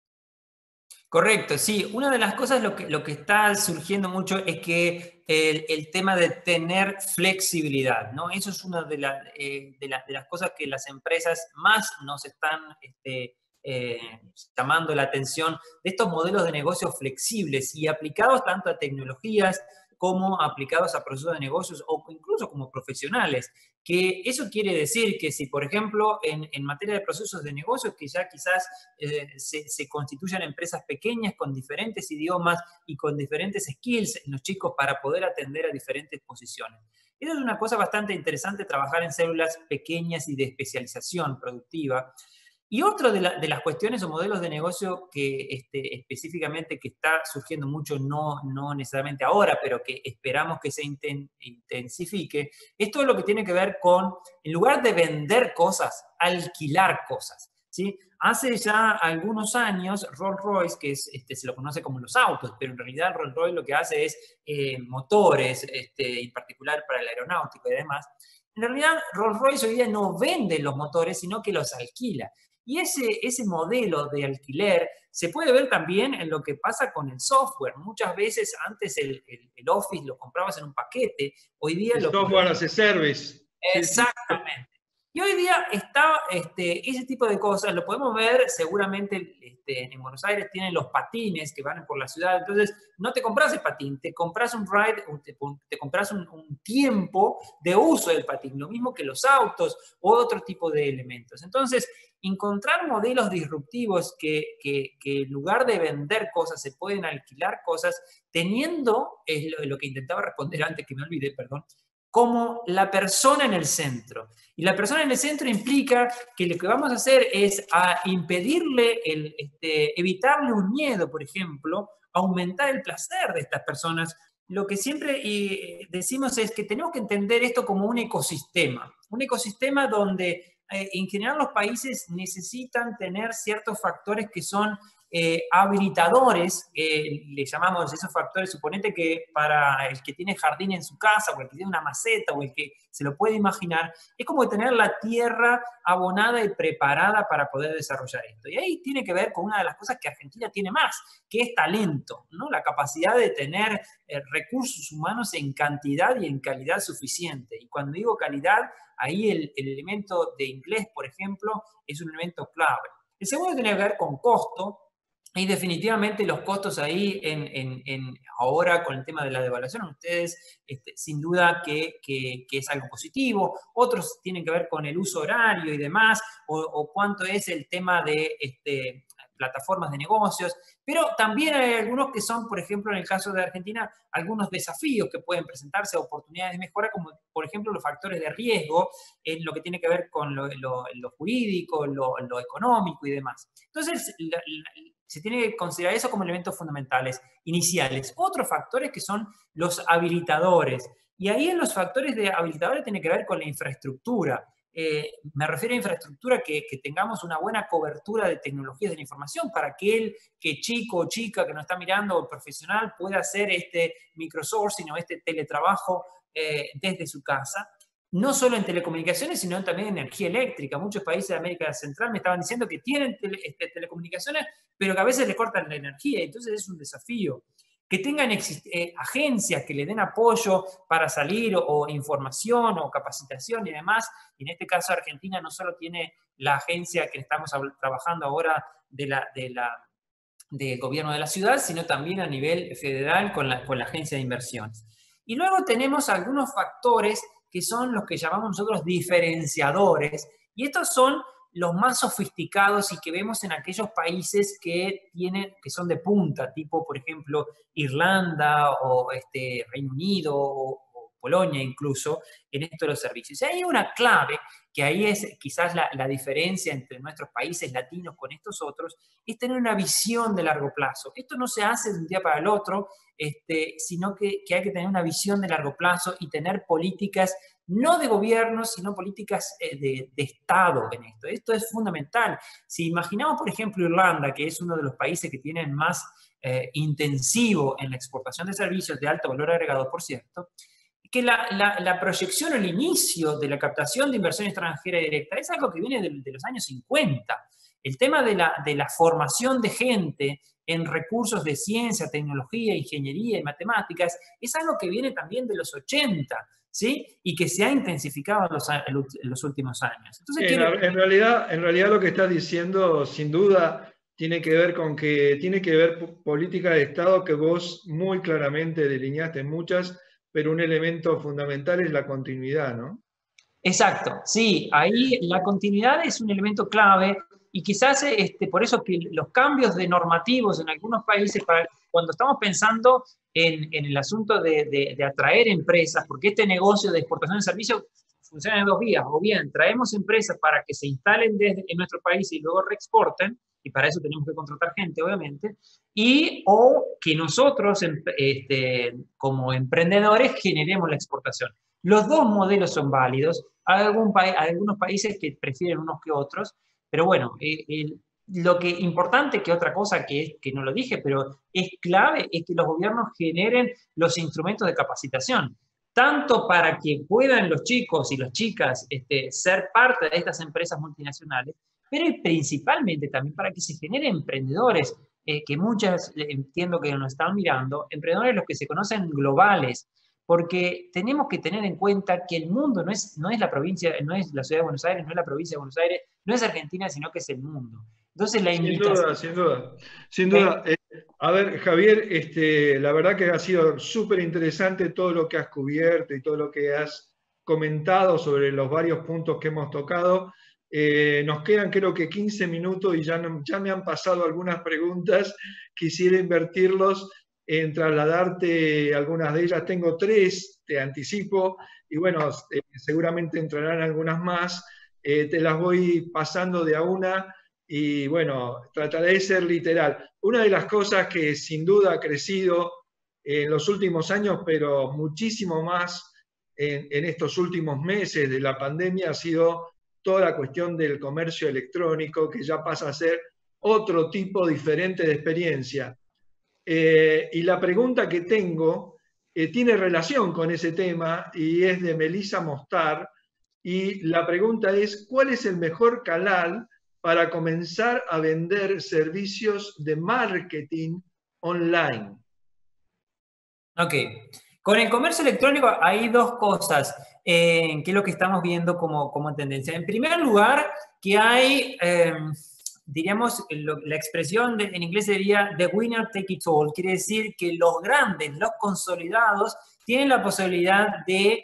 Correcto, sí. Una de las cosas, lo que está surgiendo mucho es que el tema de tener flexibilidad, ¿no? Eso es una de las cosas que las empresas más nos están llamando la atención, de estos modelos de negocio flexibles y aplicados tanto a tecnologías como aplicados a procesos de negocios o incluso como profesionales. Que eso quiere decir que si, por ejemplo, en materia de procesos de negocios, que ya quizás se constituyan empresas pequeñas con diferentes idiomas y con diferentes skills en los chicos para poder atender a diferentes posiciones. Eso es una cosa bastante interesante, trabajar en células pequeñas y de especialización productiva. Y otra de las cuestiones o modelos de negocio que específicamente que está surgiendo mucho, no necesariamente ahora, pero que esperamos que se intensifique, es todo lo que tiene que ver con, en lugar de vender cosas, alquilar cosas, ¿sí? Hace ya algunos años, Rolls-Royce, que se lo conoce como los autos, pero en realidad Rolls-Royce lo que hace es motores, en particular para el aeronáutico y demás. En realidad, Rolls-Royce hoy día no vende los motores, sino que los alquila. Y ese modelo de alquiler se puede ver también en lo que pasa con el software. Muchas veces antes el Office lo comprabas en un paquete, hoy día el software as a service. Exactamente. Y hoy día está ese tipo de cosas, lo podemos ver seguramente en Buenos Aires tienen los patines que van por la ciudad, entonces no te compras el patín, te compras un ride, te compras un tiempo de uso del patín, lo mismo que los autos o otro tipo de elementos. Entonces, encontrar modelos disruptivos que en lugar de vender cosas se pueden alquilar cosas, teniendo, es lo que intentaba responder antes, que me olvidé, perdón, como la persona en el centro. Y la persona en el centro implica que lo que vamos a hacer es impedirle, evitarle un miedo, por ejemplo, aumentar el placer de estas personas. Lo que siempre decimos es que tenemos que entender esto como un ecosistema donde en general los países necesitan tener ciertos factores que son habilitadores, le llamamos esos factores, suponete que para el que tiene jardín en su casa, o el que tiene una maceta, o el que se lo puede imaginar, es como tener la tierra abonada y preparada para poder desarrollar esto. Y ahí tiene que ver con una de las cosas que Argentina tiene más, que es talento, ¿no? La capacidad de tener recursos humanos en cantidad y en calidad suficiente. Y cuando digo calidad, ahí el elemento de inglés, por ejemplo, es un elemento clave. El segundo tiene que ver con costo. Y definitivamente los costos ahí, ahora con el tema de la devaluación, ustedes sin duda que es algo positivo. Otros tienen que ver con el uso horario y demás, o cuánto es el tema de plataformas de negocios. Pero también hay algunos que son, por ejemplo, en el caso de Argentina, algunos desafíos que pueden presentarse, oportunidades de mejora, como por ejemplo los factores de riesgo, en lo que tiene que ver con lo jurídico, lo económico y demás. Entonces, se tiene que considerar eso como elementos fundamentales, iniciales. Otros factores que son los habilitadores. Y ahí en los factores de habilitadores tiene que ver con la infraestructura. Me refiero a infraestructura que tengamos una buena cobertura de tecnologías de la información para aquel que chico o chica que nos está mirando o profesional pueda hacer este microsourcing o este teletrabajo desde su casa. No solo en telecomunicaciones, sino también en energía eléctrica. Muchos países de América Central me estaban diciendo que tienen telecomunicaciones, pero que a veces les cortan la energía. Entonces es un desafío. Que tengan agencias que le den apoyo para salir o información o capacitación y demás. Y en este caso Argentina no solo tiene la agencia que estamos trabajando ahora del gobierno de la ciudad, sino también a nivel federal con la agencia de inversiones. Y luego tenemos algunos factores que son los que llamamos nosotros diferenciadores, y estos son los más sofisticados y que vemos en aquellos países que son de punta, tipo, por ejemplo, Irlanda o Reino Unido o Polonia incluso, en esto de los servicios. Y hay una clave, que ahí es quizás la diferencia entre nuestros países latinos con estos otros, es tener una visión de largo plazo. Esto no se hace de un día para el otro, sino que hay que tener una visión de largo plazo y tener políticas no de gobierno, sino políticas de Estado en esto. Esto es fundamental. Si imaginamos, por ejemplo, Irlanda, que es uno de los países que tienen más intensivo en la exportación de servicios de alto valor agregado, por cierto, que la proyección o el inicio de la captación de inversión extranjera directa es algo que viene de los años 50. El tema de la formación de gente en recursos de ciencia, tecnología, ingeniería y matemáticas es algo que viene también de los 80, ¿sí? Y que se ha intensificado en los últimos años. Entonces, en realidad lo que estás diciendo, sin duda, tiene que ver con que tiene que ver política de Estado que vos muy claramente delineaste muchas, pero un elemento fundamental es la continuidad, ¿no? Exacto, sí, ahí la continuidad es un elemento clave y quizás por eso que los cambios de normativos en algunos países, cuando estamos pensando en el asunto de atraer empresas, porque este negocio de exportación de servicios funciona en dos vías, o bien traemos empresas para que se instalen en nuestro país y luego reexporten, y para eso tenemos que contratar gente, obviamente, o que nosotros, como emprendedores, generemos la exportación. Los dos modelos son válidos. Hay algunos países que prefieren unos que otros, pero bueno, lo que importante que otra cosa que no lo dije, pero es clave, es que los gobiernos generen los instrumentos de capacitación, tanto para que puedan los chicos y las chicas ser parte de estas empresas multinacionales, pero principalmente también para que se generen emprendedores, que muchas entiendo que nos están mirando, emprendedores los que se conocen globales, porque tenemos que tener en cuenta que el mundo no es la provincia, no es la ciudad de Buenos Aires, no es la provincia de Buenos Aires, no es Argentina, sino que es el mundo. Entonces la invitación... Sin duda. A ver, Javier, la verdad que ha sido súper interesante todo lo que has cubierto y todo lo que has comentado sobre los varios puntos que hemos tocado. Nos quedan creo que 15 minutos y ya me han pasado algunas preguntas. Quisiera invertirlos en trasladarte algunas de ellas. Tengo 3, te anticipo, y bueno, seguramente entrarán algunas más. Te las voy pasando de a una y bueno, trataré de ser literal. Una de las cosas que sin duda ha crecido en los últimos años, pero muchísimo más en estos últimos meses de la pandemia, ha sido toda la cuestión del comercio electrónico, que ya pasa a ser otro tipo diferente de experiencia. Y la pregunta que tengo tiene relación con ese tema y es de Melissa Mostar. Y la pregunta es, ¿cuál es el mejor canal para comenzar a vender servicios de marketing online? Ok. Con el comercio electrónico hay dos cosas que es lo que estamos viendo como tendencia. En primer lugar, que hay diríamos, la expresión en inglés sería the winner take it all, quiere decir que los grandes, los consolidados, tienen la posibilidad de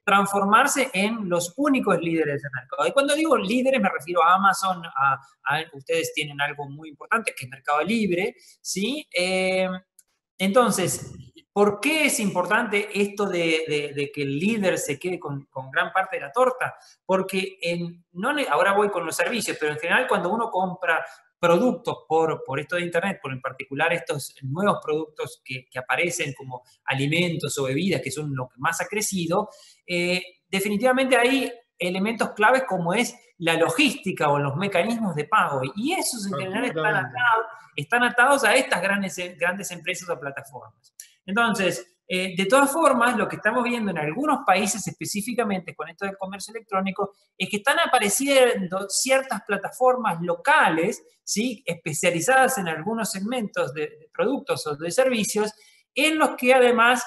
transformarse en los únicos líderes del mercado. Y cuando digo líderes me refiero a Amazon, ustedes tienen algo muy importante que es Mercado Libre, ¿sí? Entonces, ¿por qué es importante esto de que el líder se quede con gran parte de la torta? Porque ahora voy con los servicios, pero en general cuando uno compra productos por esto de Internet, por en particular estos nuevos productos que aparecen como alimentos o bebidas, que son lo que más ha crecido, definitivamente hay elementos claves como es la logística o los mecanismos de pago. Y esos en general están atados a estas grandes empresas o plataformas. Entonces, de todas formas, lo que estamos viendo en algunos países específicamente con esto del comercio electrónico es que están apareciendo ciertas plataformas locales, ¿sí? Especializadas en algunos segmentos de productos o de servicios, en los que además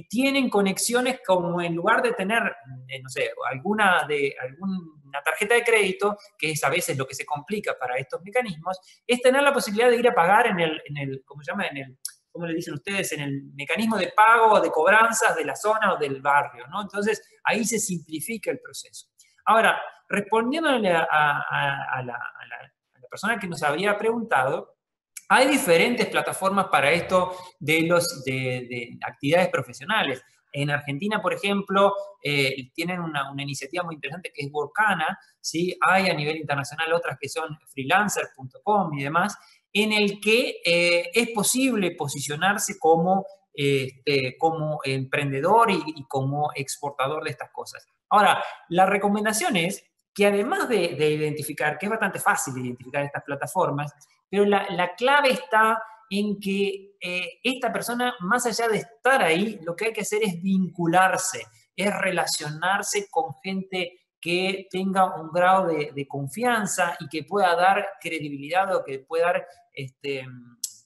tienen conexiones como en lugar de tener, no sé, alguna tarjeta de crédito, que es a veces lo que se complica para estos mecanismos, es tener la posibilidad de ir a pagar ¿cómo le dicen ustedes? En el mecanismo de pago o de cobranzas de la zona o del barrio, ¿no? Entonces, ahí se simplifica el proceso. Ahora, respondiéndole a la persona que nos había preguntado, hay diferentes plataformas para esto de actividades profesionales. En Argentina, por ejemplo, tienen una iniciativa muy interesante que es Workana, ¿sí? Hay a nivel internacional otras que son freelancer.com y demás, en el que es posible posicionarse como emprendedor y como exportador de estas cosas. Ahora, la recomendación es que además de identificar, que es bastante fácil identificar estas plataformas, pero la clave está en que esta persona, más allá de estar ahí, lo que hay que hacer es vincularse, es relacionarse con gente que tenga un grado de confianza y que pueda dar credibilidad o que pueda dar,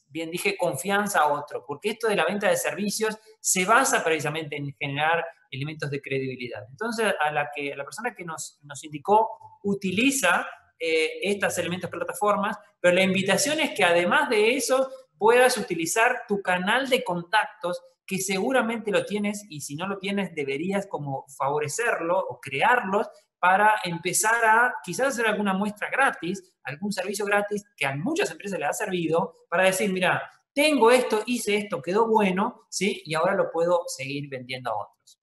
bien dije, confianza a otro. Porque esto de la venta de servicios se basa precisamente en generar elementos de credibilidad. Entonces, a la persona que nos indicó utiliza estos elementos plataformas, pero la invitación es que además de eso puedas utilizar tu canal de contactos que seguramente lo tienes y si no lo tienes deberías como favorecerlo o crearlos para empezar a quizás hacer alguna muestra gratis, algún servicio gratis que a muchas empresas les ha servido para decir, mira, tengo esto, hice esto, quedó bueno, ¿sí? Y ahora lo puedo seguir vendiendo a otros.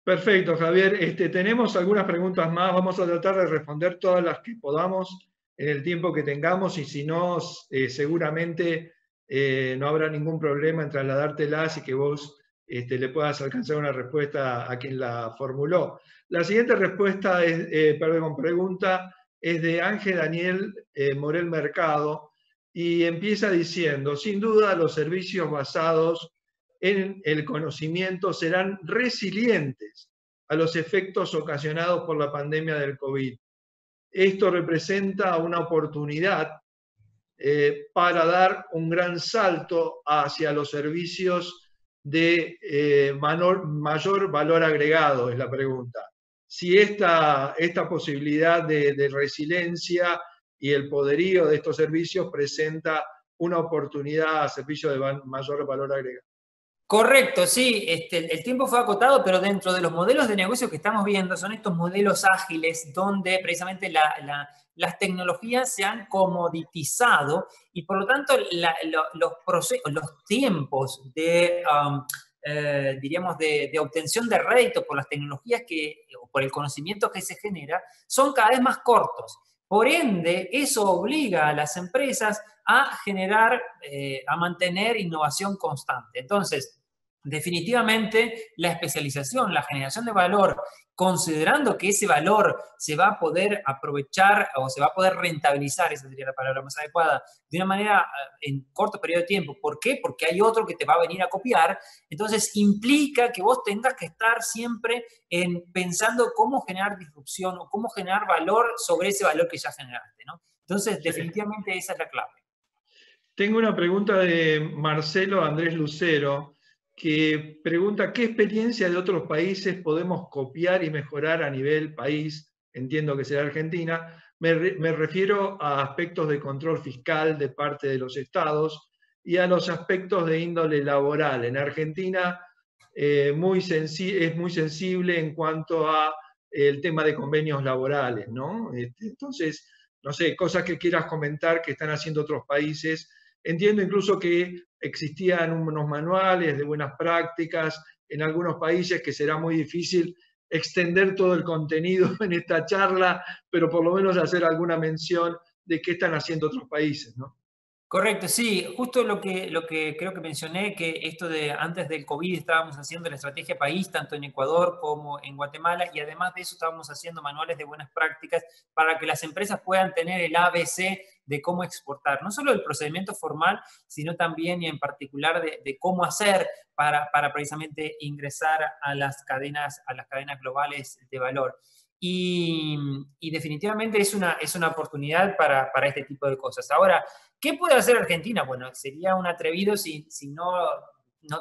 Perfecto, Javier. Tenemos algunas preguntas más. Vamos a tratar de responder todas las que podamos en el tiempo que tengamos y si no, seguramente no habrá ningún problema en trasladártelas y que vos le puedas alcanzar una respuesta a quien la formuló. La siguiente pregunta es de Ángel Daniel Morel Mercado y empieza diciendo, sin duda los servicios basados en el conocimiento serán resilientes a los efectos ocasionados por la pandemia del COVID. Esto representa una oportunidad para dar un gran salto hacia los servicios de mayor valor agregado, es la pregunta. Si esta posibilidad de resiliencia y el poderío de estos servicios presenta una oportunidad a servicio de mayor valor agregado. Correcto, sí, el tiempo fue acotado, pero dentro de los modelos de negocio que estamos viendo son estos modelos ágiles donde precisamente las tecnologías se han comoditizado y por lo tanto los tiempos diríamos, de obtención de rédito por las tecnologías o por el conocimiento que se genera son cada vez más cortos. Por ende, eso obliga a las empresas a generar, a mantener innovación constante. Entonces, definitivamente la especialización, la generación de valor, considerando que ese valor se va a poder aprovechar o se va a poder rentabilizar, esa sería la palabra más adecuada, de una manera en corto periodo de tiempo. ¿Por qué? Porque hay otro que te va a venir a copiar. Entonces, implica que vos tengas que estar siempre pensando cómo generar disrupción o cómo generar valor sobre ese valor que ya generaste, ¿no? Entonces, definitivamente esa es la clave. Tengo una pregunta de Marcelo Andrés Lucero, que pregunta qué experiencia de otros países podemos copiar y mejorar a nivel país, entiendo que será Argentina, me refiero a aspectos de control fiscal de parte de los estados y a los aspectos de índole laboral. En Argentina es muy sensible en cuanto a el tema de convenios laborales, ¿no? Entonces, no sé, cosas que quieras comentar que están haciendo otros países. Entiendo incluso que existían unos manuales de buenas prácticas en algunos países, que será muy difícil extender todo el contenido en esta charla, pero por lo menos hacer alguna mención de qué están haciendo otros países, ¿no? Correcto, sí, justo lo que creo que mencioné, que esto de antes del COVID estábamos haciendo la estrategia país, tanto en Ecuador como en Guatemala, y además de eso estábamos haciendo manuales de buenas prácticas para que las empresas puedan tener el ABC de cómo exportar, no solo el procedimiento formal, sino también y en particular de cómo hacer para precisamente ingresar a las cadenas globales de valor. Y definitivamente es una oportunidad para este tipo de cosas. Ahora, ¿qué puede hacer Argentina? Bueno, sería un atrevido si no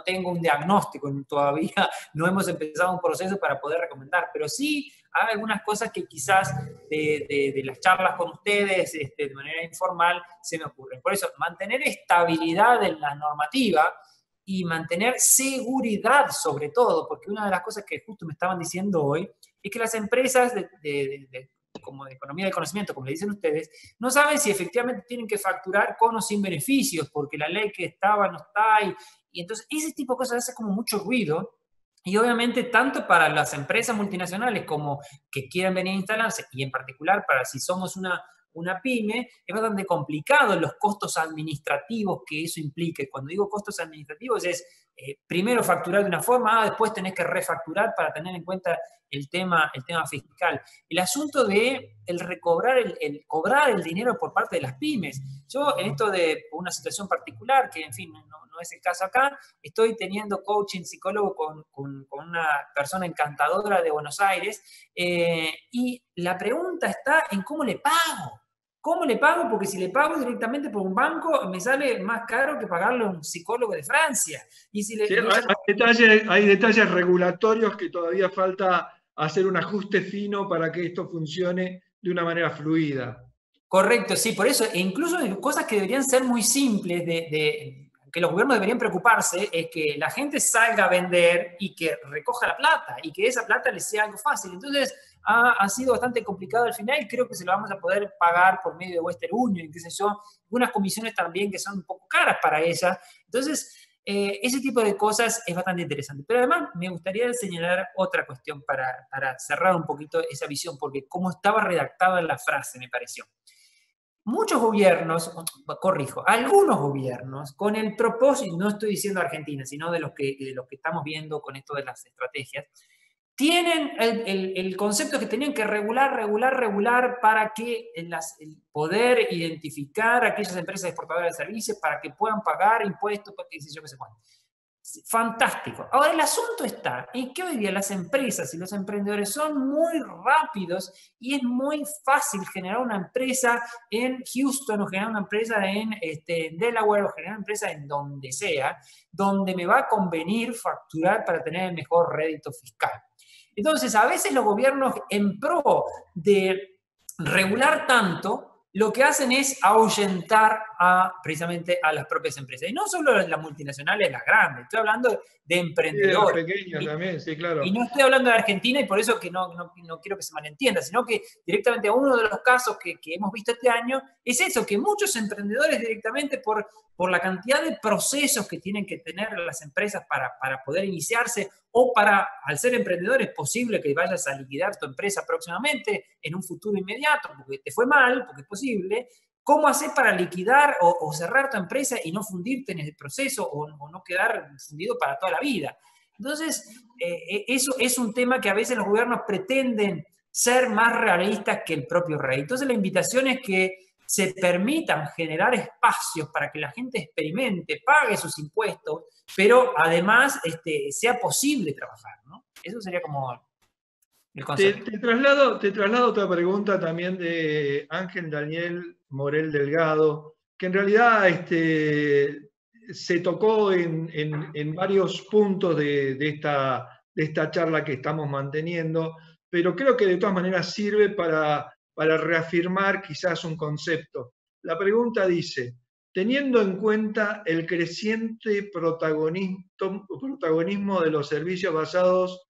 tengo un diagnóstico todavía, no hemos empezado un proceso para poder recomendar, pero sí hay algunas cosas que quizás de las charlas con ustedes de manera informal se me ocurren. Por eso, mantener estabilidad en la normativa y mantener seguridad sobre todo, porque una de las cosas que justo me estaban diciendo hoy es que las empresas como de economía del conocimiento, como le dicen ustedes, no saben si efectivamente tienen que facturar con o sin beneficios, porque la ley que estaba no está, y entonces ese tipo de cosas hace como mucho ruido, y obviamente tanto para las empresas multinacionales como que quieran venir a instalarse, y en particular para si somos una pyme, es bastante complicado los costos administrativos que eso implique. Cuando digo costos administrativos es primero facturar de una forma, después tenés que refacturar para tener en cuenta el tema fiscal. El asunto de recobrar cobrar el dinero por parte de las pymes. Yo en esto de una situación particular, que en fin no es el caso acá, estoy teniendo coaching psicólogo con una persona encantadora de Buenos Aires, y la pregunta está en cómo le pago. ¿Cómo le pago? Porque si le pago directamente por un banco, me sale más caro que pagarle a un psicólogo de Francia. Y si le, Sí, hay detalles regulatorios que todavía falta hacer un ajuste fino para que esto funcione de una manera fluida. Correcto, sí, por eso, e incluso cosas que deberían ser muy simples, que los gobiernos deberían preocuparse, es que la gente salga a vender y que recoja la plata, y que esa plata les sea algo fácil. Entonces, ha sido bastante complicado al final, y creo que se lo vamos a poder pagar por medio de Western Union, qué sé yo, algunas comisiones también que son un poco caras para ella. Entonces, ese tipo de cosas es bastante interesante. Pero además me gustaría señalar otra cuestión para cerrar un poquito esa visión, porque como estaba redactada en la frase, me pareció. Muchos gobiernos, corrijo, algunos gobiernos, con el propósito, no estoy diciendo Argentina, sino de los que estamos viendo con esto de las estrategias, tienen el concepto que tenían que regular para que poder identificar a aquellas empresas exportadoras de servicios para que puedan pagar impuestos, qué sé yo, qué sé cuánto. Fantástico. Ahora, el asunto está en que hoy día las empresas y los emprendedores son muy rápidos y es muy fácil generar una empresa en Houston o generar una empresa en Delaware o generar una empresa en donde sea, donde me va a convenir facturar para tener el mejor rédito fiscal. Entonces, a veces los gobiernos, en pro de regular tanto, lo que hacen es ahuyentar precisamente a las propias empresas. Y no solo las multinacionales, las grandes, estoy hablando de emprendedores. Sí, de los pequeños también, sí, claro. Y no estoy hablando de Argentina, y por eso que no quiero que se malentienda, sino que directamente a uno de los casos que hemos visto este año es eso, que muchos emprendedores directamente por la cantidad de procesos que tienen que tener las empresas para poder iniciarse, o al ser emprendedor es posible que vayas a liquidar tu empresa próximamente, en un futuro inmediato, porque te fue mal, porque es posible. ¿Cómo hacer para liquidar o cerrar tu empresa y no fundirte en el proceso o no quedar fundido para toda la vida? Entonces, eso es un tema que a veces los gobiernos pretenden ser más realistas que el propio rey. Entonces, la invitación es que se permitan generar espacios para que la gente experimente, pague sus impuestos, pero además sea posible trabajar, ¿no? Eso sería como el concepto. Te traslado otra pregunta también de Ángel Daniel Morel Delgado, que en realidad se tocó en varios puntos de esta charla que estamos manteniendo, pero creo que de todas maneras sirve para para reafirmar quizás un concepto. La pregunta dice, teniendo en cuenta el creciente protagonismo de los servicios basados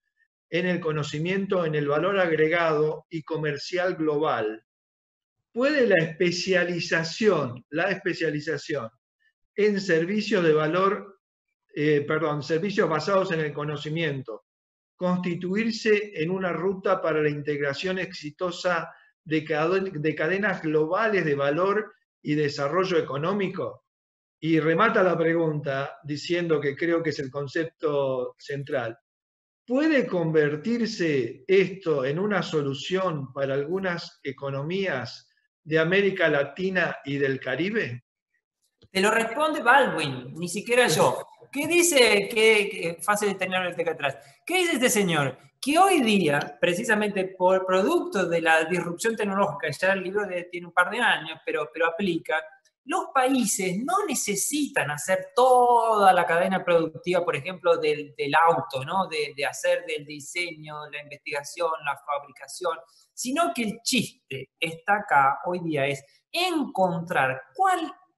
en el conocimiento, en el valor agregado y comercial global, ¿puede la especialización en servicios de valor, servicios basados en el conocimiento, constituirse en una ruta para la integración exitosa de cadenas globales de valor y desarrollo económico? Y remata la pregunta diciendo que creo que es el concepto central. ¿Puede convertirse esto en una solución para algunas economías de América Latina y del Caribe? Te lo responde Baldwin, ni siquiera yo. ¿Qué dice? Que fácil de tenerlo acá atrás. ¿Qué dice este señor? Que hoy día, precisamente por producto de la disrupción tecnológica, ya el libro tiene un par de años, pero aplica, los países no necesitan hacer toda la cadena productiva, por ejemplo, del auto, ¿no? De hacer del diseño, la investigación, la fabricación, sino que el chiste está acá hoy día es encontrar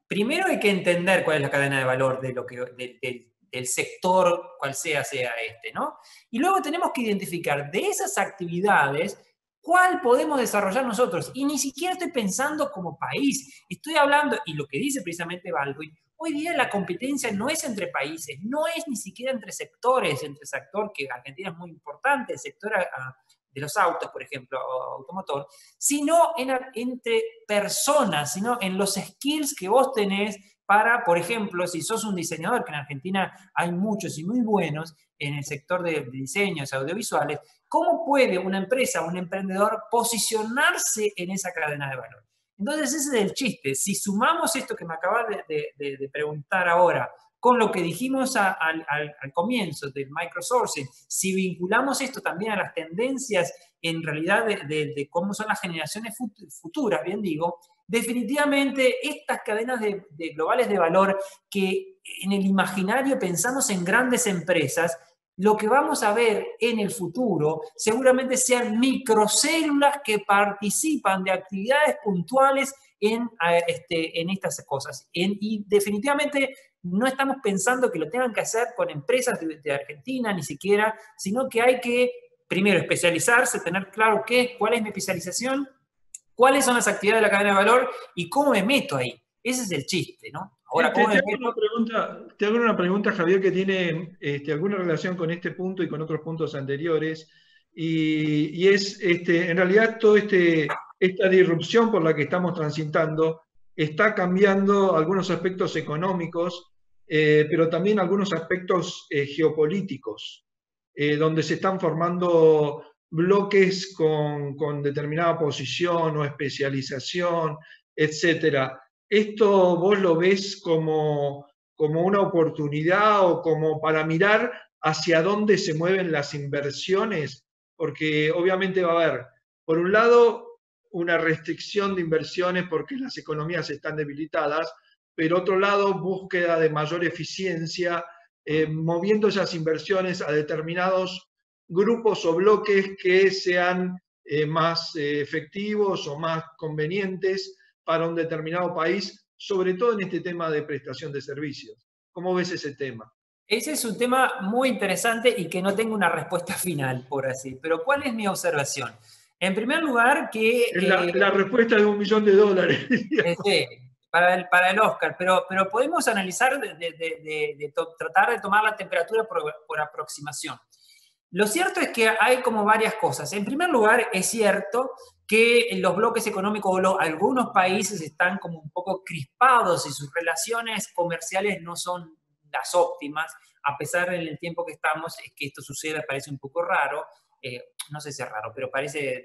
primero hay que entender cuál es la cadena de valor del sector, cual sea este, ¿no? Y luego tenemos que identificar de esas actividades cuál podemos desarrollar nosotros. Y ni siquiera estoy pensando como país. Estoy hablando, y lo que dice precisamente Baldwin, hoy día la competencia no es entre países, no es ni siquiera entre sectores, entre sector, que Argentina es muy importante, el sector de los autos, por ejemplo, automotor, sino entre personas, sino en los skills que vos tenés para, por ejemplo, si sos un diseñador, que en Argentina hay muchos y muy buenos en el sector de diseños audiovisuales, ¿cómo puede una empresa, un emprendedor posicionarse en esa cadena de valor? Entonces ese es el chiste. Si sumamos esto que me acabas de preguntar ahora, con lo que dijimos al comienzo del microsourcing, si vinculamos esto también a las tendencias en realidad de cómo son las generaciones futuras, bien digo, definitivamente estas cadenas globales de valor que en el imaginario pensamos en grandes empresas, lo que vamos a ver en el futuro seguramente sean microcélulas que participan de actividades puntuales en estas cosas. Y definitivamente no estamos pensando que lo tengan que hacer con empresas de Argentina, ni siquiera, sino que hay que, primero, especializarse, tener claro cuál es mi especialización, cuáles son las actividades de la cadena de valor y cómo me meto ahí. Ese es el chiste, ¿no? Ahora, te hago una pregunta, Javier, que tiene alguna relación con este punto y con otros puntos anteriores, y es, en realidad, toda esta disrupción por la que estamos transitando está cambiando algunos aspectos económicos, pero también algunos aspectos geopolíticos, donde se están formando bloques con determinada posición o especialización, etcétera. ¿Esto vos lo ves como una oportunidad o como para mirar hacia dónde se mueven las inversiones? Porque obviamente va a haber, por un lado, una restricción de inversiones porque las economías están debilitadas, pero otro lado, búsqueda de mayor eficiencia, moviendo esas inversiones a determinados grupos o bloques que sean más efectivos o más convenientes para un determinado país, sobre todo en este tema de prestación de servicios. ¿Cómo ves ese tema? Ese es un tema muy interesante y que no tengo una respuesta final, por así. Pero ¿cuál es mi observación? En primer lugar, que... La respuesta de $1.000.000. Sí, para el Oscar, pero podemos analizar, tratar de tomar la temperatura por aproximación. Lo cierto es que hay como varias cosas. En primer lugar, es cierto que los bloques económicos o algunos países están como un poco crispados y sus relaciones comerciales no son las óptimas, a pesar del tiempo que estamos, es que esto suceda, parece un poco raro, no sé si es raro, pero parece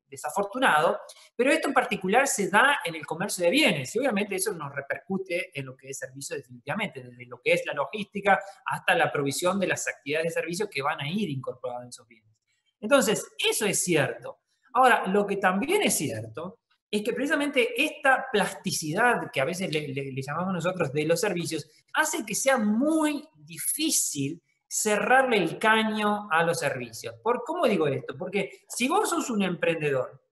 desafortunado, pero esto en particular se da en el comercio de bienes y obviamente eso nos repercute en lo que es servicio definitivamente, desde lo que es la logística hasta la provisión de las actividades de servicio que van a ir incorporadas en esos bienes. Entonces, eso es cierto. Ahora, lo que también es cierto es que precisamente esta plasticidad que a veces le llamamos nosotros de los servicios hace que sea muy difícil cerrarle el caño a los servicios. ¿Cómo digo esto? Porque si vos sos un emprendedor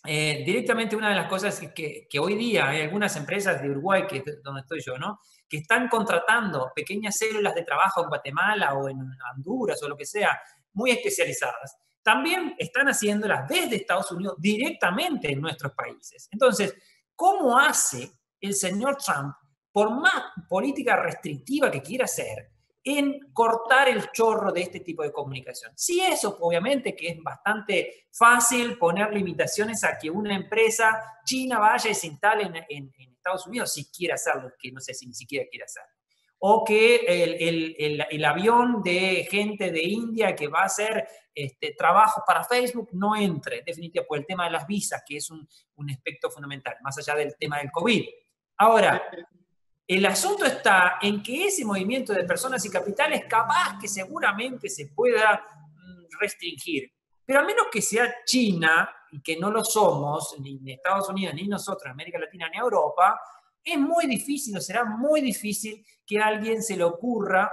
directamente una de las cosas que hoy día hay algunas empresas de Uruguay, que es donde estoy yo, ¿no?, que están contratando pequeñas células de trabajo en Guatemala o en Honduras o lo que sea, muy especializadas. También están haciéndolas desde Estados Unidos directamente en nuestros países. Entonces, ¿cómo hace el señor Trump, por más política restrictiva que quiera hacer, en cortar el chorro de este tipo de comunicación? Sí, eso obviamente que es bastante fácil poner limitaciones a que una empresa china vaya y se instale en Estados Unidos, si quiere hacerlo, que no sé si ni siquiera quiere hacerlo. O que el avión de gente de India que va a hacer trabajos para Facebook no entre, definitivamente, por el tema de las visas, que es un aspecto fundamental, más allá del tema del COVID. Ahora, el asunto está en que ese movimiento de personas y capitales capaz que seguramente se pueda restringir. Pero a menos que sea China, y que no lo somos, ni en Estados Unidos, ni nosotros, en América Latina, ni Europa, es muy difícil, o será muy difícil que a alguien se le ocurra,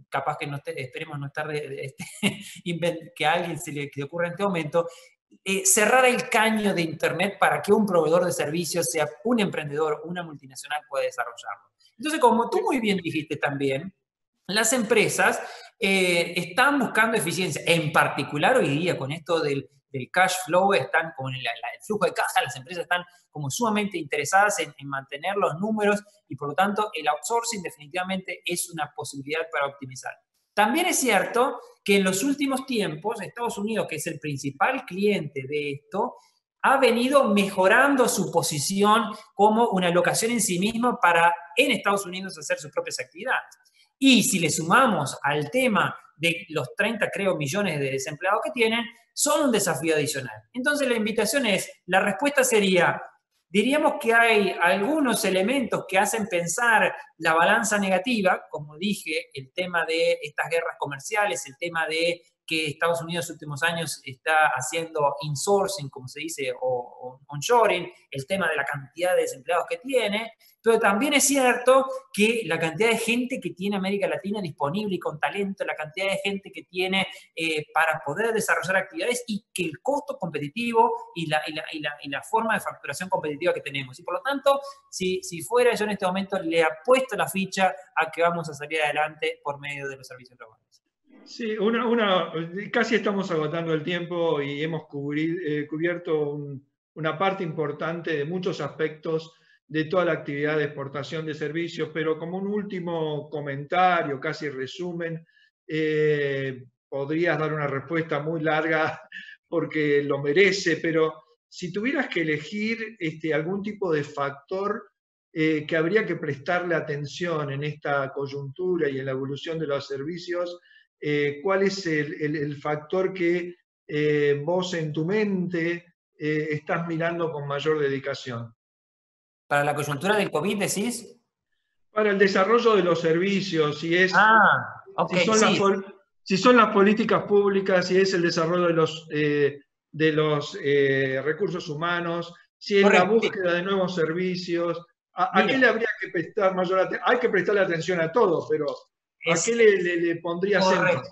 capaz que no esperemos no estar que a alguien se le ocurra en este momento, cerrar el caño de Internet para que un proveedor de servicios, sea un emprendedor, una multinacional, pueda desarrollarlo. Entonces, como tú muy bien dijiste también, las empresas están buscando eficiencia. En particular hoy día, con esto del cash flow, están con el flujo de caja, las empresas están como sumamente interesadas en mantener los números y por lo tanto el outsourcing definitivamente es una posibilidad para optimizar. También es cierto que en los últimos tiempos Estados Unidos, que es el principal cliente de esto, ha venido mejorando su posición como una locación en sí misma para en Estados Unidos hacer sus propias actividades. Y si le sumamos al tema de los 30, creo, millones de desempleados que tienen, son un desafío adicional. Entonces la invitación es, la respuesta sería, diríamos que hay algunos elementos que hacen pensar la balanza negativa, como dije, el tema de estas guerras comerciales, el tema de que Estados Unidos en los últimos años está haciendo insourcing, como se dice, o onshoring, el tema de la cantidad de desempleados que tiene, pero también es cierto que la cantidad de gente que tiene América Latina disponible y con talento, la cantidad de gente que tiene para poder desarrollar actividades y que el costo competitivo y la forma de facturación competitiva que tenemos. Y por lo tanto, si fuera yo en este momento, le apuesto la ficha a que vamos a salir adelante por medio de los servicios globales. Sí, casi estamos agotando el tiempo y hemos cubierto una parte importante de muchos aspectos de toda la actividad de exportación de servicios, pero como un último comentario, casi resumen, podrías dar una respuesta muy larga porque lo merece, pero si tuvieras que elegir algún tipo de factor que habría que prestarle atención en esta coyuntura y en la evolución de los servicios, ¿cuál es el factor que vos en tu mente estás mirando con mayor dedicación? ¿Para la coyuntura del COVID decís? Para el desarrollo de los servicios, si son las políticas públicas, si es el desarrollo de los recursos humanos, si es la búsqueda de nuevos servicios. ¿A qué le habría que prestar mayor atención? Hay que prestarle atención a todo, pero ¿a qué le pondrías énfasis?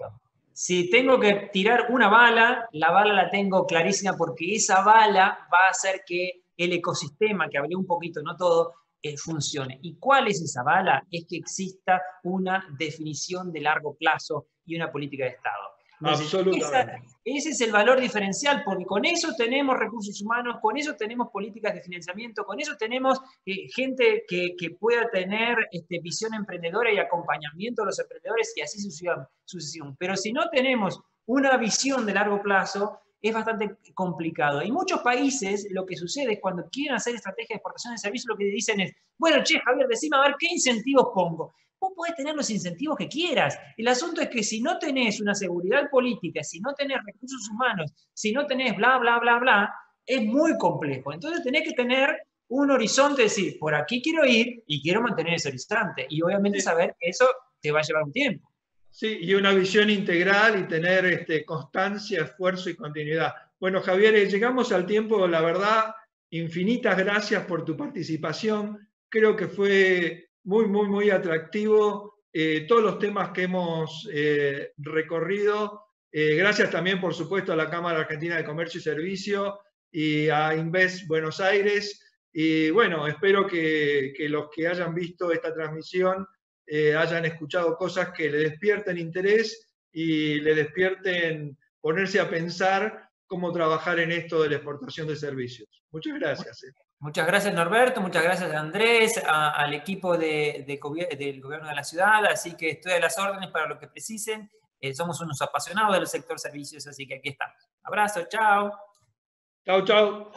Si tengo que tirar una bala, la bala la tengo clarísima porque esa bala va a hacer que el ecosistema, que hablé un poquito, no todo, funcione. ¿Y cuál es esa bala? Es que exista una definición de largo plazo y una política de Estado. Entonces, absolutamente. Ese es el valor diferencial, porque con eso tenemos recursos humanos, con eso tenemos políticas de financiamiento, con eso tenemos gente que pueda tener visión emprendedora y acompañamiento a los emprendedores y así sucesión. Pero si no tenemos una visión de largo plazo, es bastante complicado. Y muchos países, lo que sucede es cuando quieren hacer estrategias de exportación de servicios, lo que dicen es, bueno, che, Javier, decime a ver qué incentivos pongo. Vos podés tener los incentivos que quieras. El asunto es que si no tenés una seguridad política, si no tenés recursos humanos, si no tenés bla, bla, bla, bla, es muy complejo. Entonces tenés que tener un horizonte, decir, por aquí quiero ir y quiero mantener ese horizonte. Y obviamente saber que eso te va a llevar un tiempo. Sí, y una visión integral y tener constancia, esfuerzo y continuidad. Bueno, Javier, llegamos al tiempo, la verdad, infinitas gracias por tu participación. Creo que fue muy, muy, muy atractivo todos los temas que hemos recorrido. Gracias también, por supuesto, a la Cámara Argentina de Comercio y Servicio y a Invest Buenos Aires. Y bueno, espero que los que hayan visto esta transmisión hayan escuchado cosas que le despierten interés y le despierten ponerse a pensar cómo trabajar en esto de la exportación de servicios. Muchas gracias. Muchas gracias, Norberto, muchas gracias, Andrés, al equipo del gobierno de la ciudad, así que estoy a las órdenes para lo que precisen. Somos unos apasionados del sector servicios, así que aquí estamos. Abrazo, chao. Chao, chao.